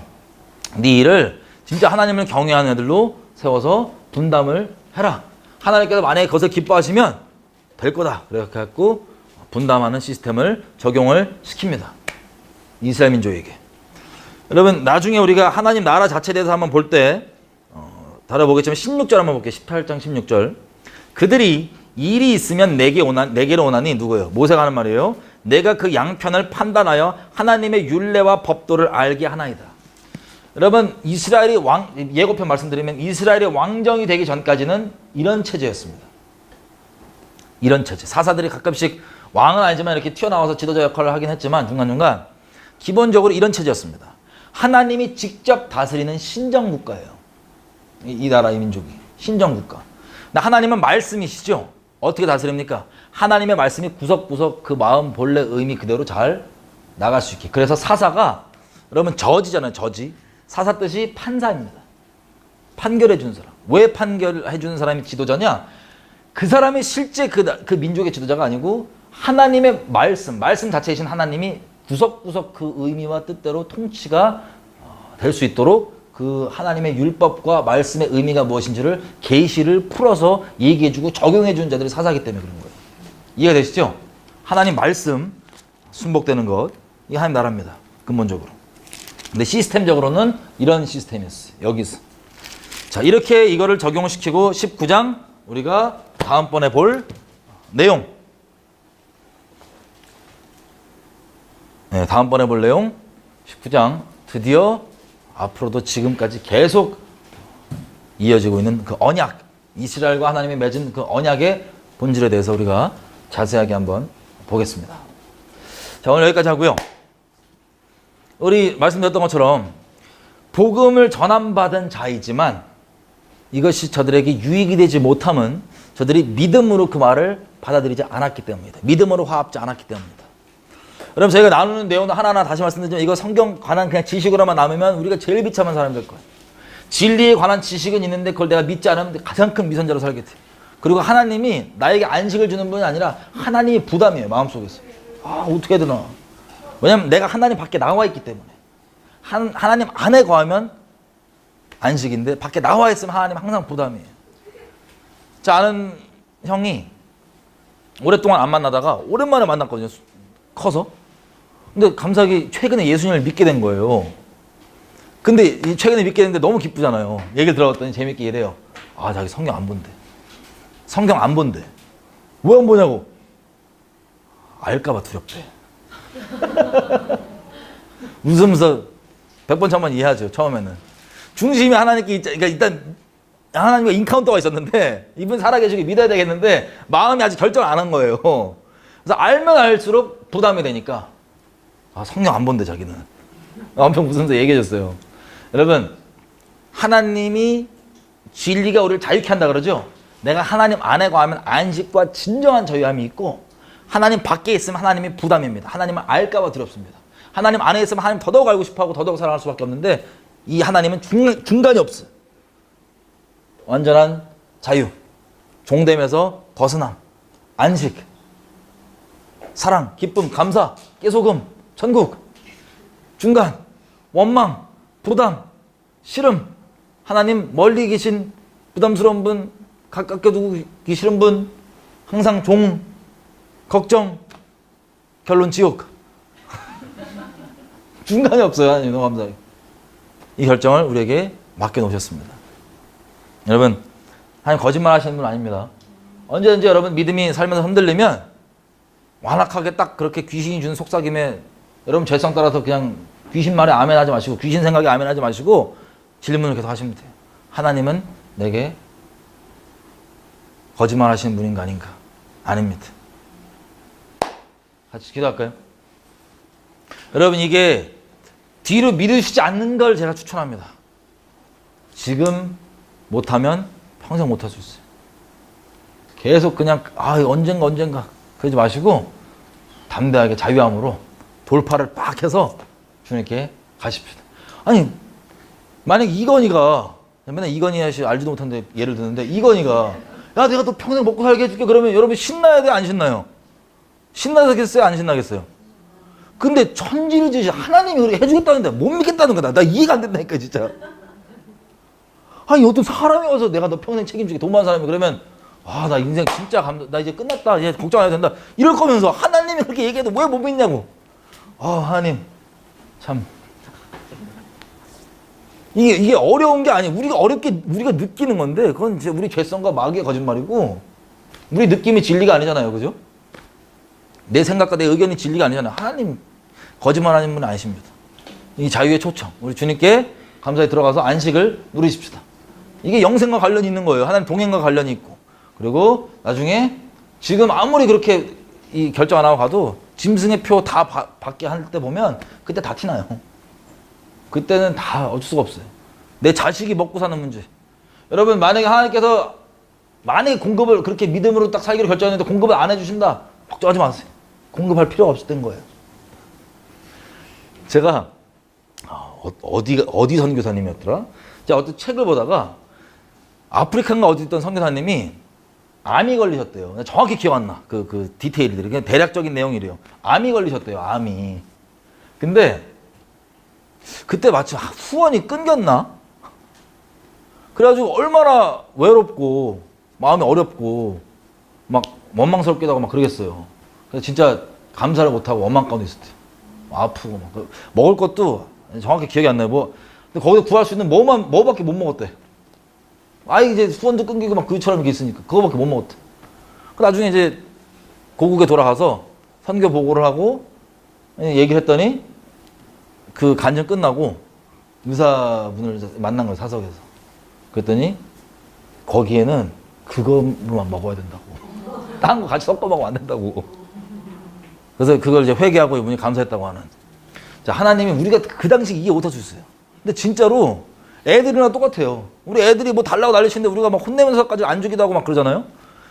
네 일을 진짜 하나님을 경외하는 애들로 세워서 분담을 해라. 하나님께서 만약에 그것을 기뻐하시면 될 거다. 그래갖고 분담하는 시스템을 적용을 시킵니다. 이스라엘 민족에게. 여러분 나중에 우리가 하나님 나라 자체에 대해서 한번 볼 때 다뤄보겠지만 16절 한번 볼게요. 18장 16절. 그들이 일이 있으면 내게로 오나니 누구예요? 모세가 하는 말이에요. 내가 그 양편을 판단하여 하나님의 율례와 법도를 알게 하나이다. 여러분 이스라엘이 예고편 말씀드리면 이스라엘이 왕정이 되기 전까지는 이런 체제였습니다. 이런 체제. 사사들이 가끔씩 왕은 아니지만 이렇게 튀어나와서 지도자 역할을 하긴 했지만 중간중간 기본적으로 이런 체제였습니다. 하나님이 직접 다스리는 신정국가예요. 이 나라 이 민족이 신정국가. 근데 하나님은 말씀이시죠. 어떻게 다스립니까? 하나님의 말씀이 구석구석 그 마음 본래 의미 그대로 잘 나갈 수 있게. 그래서 사사가 여러분 저지잖아요. 저지. 사사 뜻이 판사입니다. 판결해 주는 사람. 왜 판결해 주는 사람이 지도자냐? 그 사람이 실제 그 민족의 지도자가 아니고 하나님의 말씀 자체이신 하나님이 구석구석 그 의미와 뜻대로 통치가 될 수 있도록 그 하나님의 율법과 말씀의 의미가 무엇인지를 계시를 풀어서 얘기해주고 적용해주는 자들이 사사기 때문에 그런 거예요. 이해가 되시죠? 하나님 말씀 순복되는 것, 이게 하나님 나라입니다. 근본적으로. 근데 시스템적으로는 이런 시스템이었어요. 여기서. 자, 이렇게 이거를 적용시키고 19장 우리가 다음번에 볼 내용. 네, 다음번에 볼 내용 19장 드디어 앞으로도 지금까지 계속 이어지고 있는 그 언약, 이스라엘과 하나님이 맺은 그 언약의 본질에 대해서 우리가 자세하게 한번 보겠습니다. 자, 오늘 여기까지 하고요. 우리 말씀드렸던 것처럼 복음을 전함받은 자이지만 이것이 저들에게 유익이 되지 못함은 저들이 믿음으로 그 말을 받아들이지 않았기 때문입니다. 믿음으로 화합지 않았기 때문입니다. 여러분 저희가 나누는 내용도 하나하나 다시 말씀드리지만 이거 성경 관한 그냥 지식으로만 남으면 우리가 제일 비참한 사람이 될 거예요. 진리에 관한 지식은 있는데 그걸 내가 믿지 않으면 가장 큰 미선자로 살게 돼요. 그리고 하나님이 나에게 안식을 주는 분이 아니라 하나님이 부담이에요. 마음속에서. 아 어떻게 해야 되나. 왜냐면 내가 하나님 밖에 나와 있기 때문에. 하나님 안에 거하면 안식인데 밖에 나와 있으면 하나님 항상 부담이에요. 자, 아는 형이 오랫동안 안 만나다가 오랜만에 만났거든요. 커서. 근데 감사하게 최근에 예수님을 믿게 된 거예요. 근데 최근에 믿게 됐는데 너무 기쁘잖아요. 얘기를 들어봤더니 재밌게 이래요. 아, 자기 성경 안 본대. 성경 안 본대. 왜 안 보냐고. 알까봐 두렵대. 웃으면서 100번 천번 이해하죠. 처음에는. 중심이 하나님께 그러니까 일단 하나님과 인카운터가 있었는데 이분 살아계시고 믿어야 되겠는데 마음이 아직 결정 안 한 거예요. 그래서 알면 알수록 부담이 되니까 아, 성경 안 본대 자기는. 엄청 웃으면서 얘기해 줬어요. 여러분 하나님이 진리가 우리를 자유케 한다 그러죠. 내가 하나님 안에 거하면 안식과 진정한 자유함이 있고 하나님 밖에 있으면 하나님이 부담입니다. 하나님을 알까 봐 두렵습니다. 하나님 안에 있으면 하나님 더더욱 알고 싶어하고 더더욱 사랑할 수밖에 없는데 이 하나님은 중간이 없어요. 완전한 자유, 종됨에서 벗어남, 안식, 사랑, 기쁨, 감사, 깨소금, 천국, 중간, 원망, 부담, 싫음, 하나님 멀리 계신 부담스러운 분, 가깝게 두기 싫은 분, 항상 종, 걱정, 결론 지옥. 중간이 없어요. 하나님 너무 감사해요. 이 결정을 우리에게 맡겨놓으셨습니다. 여러분, 하나님 거짓말 하시는 분 아닙니다. 언제든지 여러분 믿음이 살면서 흔들리면 완악하게 딱 그렇게 귀신이 주는 속삭임에 여러분 죄성 따라서 그냥 귀신 말에 아멘 하지 마시고 귀신 생각에 아멘 하지 마시고 질문을 계속 하시면 돼요. 하나님은 내게 거짓말 하시는 분인가 아닌가? 아닙니다. 같이 기도할까요? 여러분, 이게 뒤로 미루시지 않는 걸 제가 추천합니다. 지금 못하면 평생 못할 수 있어요. 계속 그냥 언젠가 그러지 마시고 담대하게 자유함으로 돌파를 빡 해서 주님께 가십시오. 아니, 만약 이건희가 맨날 이건희 아저씨 알지도 못하는데 예를 드는데 이건희가 야 내가 너 평생 먹고 살게 해줄게 그러면 여러분 신나야 돼요? 안 신나요? 신나겠어요? 안 신나겠어요? 근데 천지를 지으신 하나님이 그렇게 해주겠다는데 못 믿겠다는 거다. 나 이해가 안 된다니까 진짜. 아니 어떤 사람이 와서 내가 너 평생 책임지게 돈 많은 사람이 그러면 나 인생 진짜 나 이제 끝났다. 이제 걱정 안 해도 된다. 이럴 거면서 하나님이 그렇게 얘기해도 왜 못 믿냐고. 하나님 참 이게 어려운 게 아니에요. 우리가 느끼는 건데 그건 이제 우리 죄성과 마귀의 거짓말이고 우리 느낌이 진리가 아니잖아요. 그죠? 내 생각과 내 의견이 진리가 아니잖아요. 하나님 거짓말하는 분은 아니십니다. 이 자유의 초청 우리 주님께 감사히 들어가서 안식을 누리십시다. 이게 영생과 관련이 있는 거예요. 하나님 동행과 관련이 있고 그리고 나중에 지금 아무리 그렇게 이 결정 안 하고 가도 짐승의 표 다 받게 할 때 보면 그때 다 티나요. 그때는 다 어쩔 수가 없어요. 내 자식이 먹고 사는 문제. 여러분 만약에 하나님께서 공급을 그렇게 믿음으로 딱 살기로 결정했는데 공급을 안 해주신다. 걱정하지 마세요. 공급할 필요가 없었던 거예요. 제가 어디 선교사님이었더라? 제가 어떤 책을 보다가 아프리카인가 어디 있던 선교사님이 암이 걸리셨대요. 정확히 기억 안 나. 그 디테일들이. 그냥 대략적인 내용이래요. 암이 걸리셨대요. 암이. 근데 그때 마침 후원이 끊겼나? 그래가지고 얼마나 외롭고 마음이 어렵고 막 원망스럽기도 하고 막 그러겠어요. 그래서 진짜 감사를 못하고 원망 가운데 있었대요. 아프고 막. 먹을 것도 정확히 기억이 안 나요. 근데 거기서 구할 수 있는 뭐밖에 못 먹었대. 이제 후원도 끊기고 막 그처럼 이렇게 있으니까 그거밖에 못 먹었대. 나중에 이제 고국에 돌아가서 선교 보고를 하고 얘기를 했더니 그 간증 끝나고 의사분을 만난 거예요. 사석에서. 그랬더니 거기에는 그거만 먹어야 된다고. 딴 거 같이 섞어 먹으면 안 된다고. 그래서 그걸 이제 회개하고 이분이 감사했다고 하는. 자, 하나님이 우리가 그 당시 이해 못할 수 있어요. 근데 진짜로 애들이랑 똑같아요. 우리 애들이 뭐 달라고 난리치는데 우리가 막 혼내면서까지 안 주기도 하고 막 그러잖아요.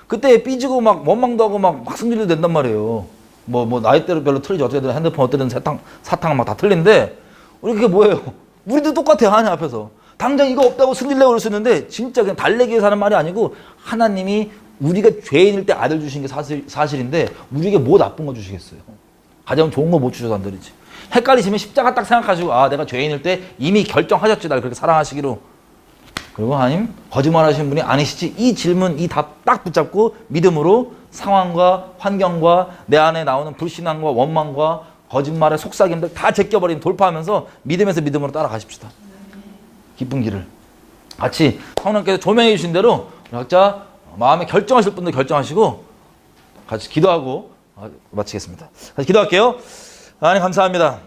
그때 삐지고 막 원망도 하고 막 승질도 낸단 말이에요. 뭐 나이대로 별로 틀리지. 어쨌든 핸드폰 어쨌든 사탕 막 다 틀린데 우리 그게 뭐예요? 우리도 똑같아요. 하나님 앞에서. 당장 이거 없다고 승질내고 그럴 수 있는데 진짜 그냥 달래기 위해서 하는 말이 아니고 하나님이 우리가 죄인일 때 아들 주신 게 사실인데 우리에게 뭐 나쁜 거 주시겠어요? 가장 좋은 거 못 주셔서 안 드리지. 헷갈리시면 십자가 딱 생각하시고 내가 죄인일 때 이미 결정하셨지. 날 그렇게 사랑하시기로. 그리고 하나님 거짓말 하시는 분이 아니시지. 이 질문 이 답 딱 붙잡고 믿음으로 상황과 환경과 내 안에 나오는 불신앙과 원망과 거짓말의 속삭임들 다 제껴버리는 돌파하면서 믿음에서 믿음으로 따라가십시다. 기쁜 길을 같이 성령께서 조명해 주신 대로 각자 마음에 결정하실 분들 결정하시고 같이 기도하고 마치겠습니다. 같이 기도할게요. 하나님 감사합니다.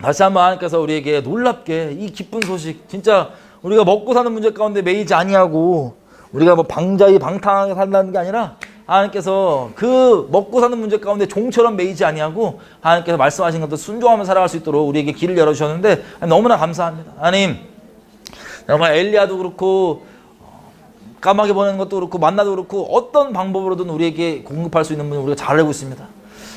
다시 한번 하나님께서 우리에게 놀랍게 이 기쁜 소식 진짜 우리가 먹고 사는 문제 가운데 매이지 아니하고 우리가 뭐 방탕하게 산다는 게 아니라 하나님께서 그 먹고 사는 문제 가운데 종처럼 매이지 아니하고 하나님께서 말씀하신 것도 순종하며 살아갈 수 있도록 우리에게 길을 열어주셨는데 너무나 감사합니다. 하나님 정말 엘리야도 그렇고 까마귀 보내는 것도 그렇고 만나도 그렇고 어떤 방법으로든 우리에게 공급할 수 있는 분을 우리가 잘 알고 있습니다.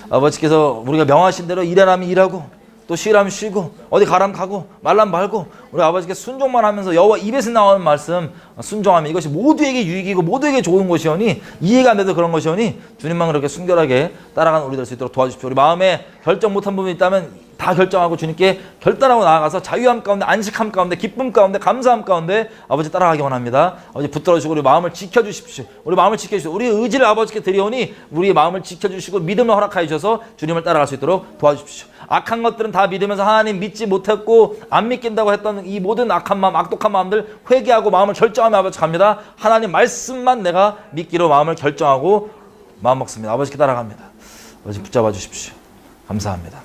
아버지께서 우리가 명하신 대로 일하면 일하고 또 쉬라면 쉬고 어디 가라면 가고 말라면 말고 우리 아버지께 순종만 하면서 여호와 입에서 나오는 말씀 순종하면 이것이 모두에게 유익이고 모두에게 좋은 것이오니 이해가 안 돼도 그런 것이오니 주님만 그렇게 순결하게 따라가는 우리 될 수 있도록 도와주십시오. 우리 마음에 결정 못한 부분이 있다면 다 결정하고 주님께 결단하고 나아가서 자유함 가운데, 안식함 가운데, 기쁨 가운데, 감사함 가운데 아버지 따라가기 원합니다. 아버지 붙들어 주시고 우리 마음을 지켜주십시오. 우리 마음을 지켜주시고 우리 의지를 아버지께 드리오니 우리의 마음을 지켜주시고 믿음을 허락하여 주셔서 주님을 따라갈 수 있도록 도와주십시오. 악한 것들은 다 믿으면서 하나님 믿지 못했고 안 믿긴다고 했던 이 모든 악한 마음, 악독한 마음들 회개하고 마음을 결정하며 아버지 갑니다. 하나님 말씀만 내가 믿기로 마음을 결정하고 마음 먹습니다. 아버지께 따라갑니다. 아버지 붙잡아 주십시오. 감사합니다.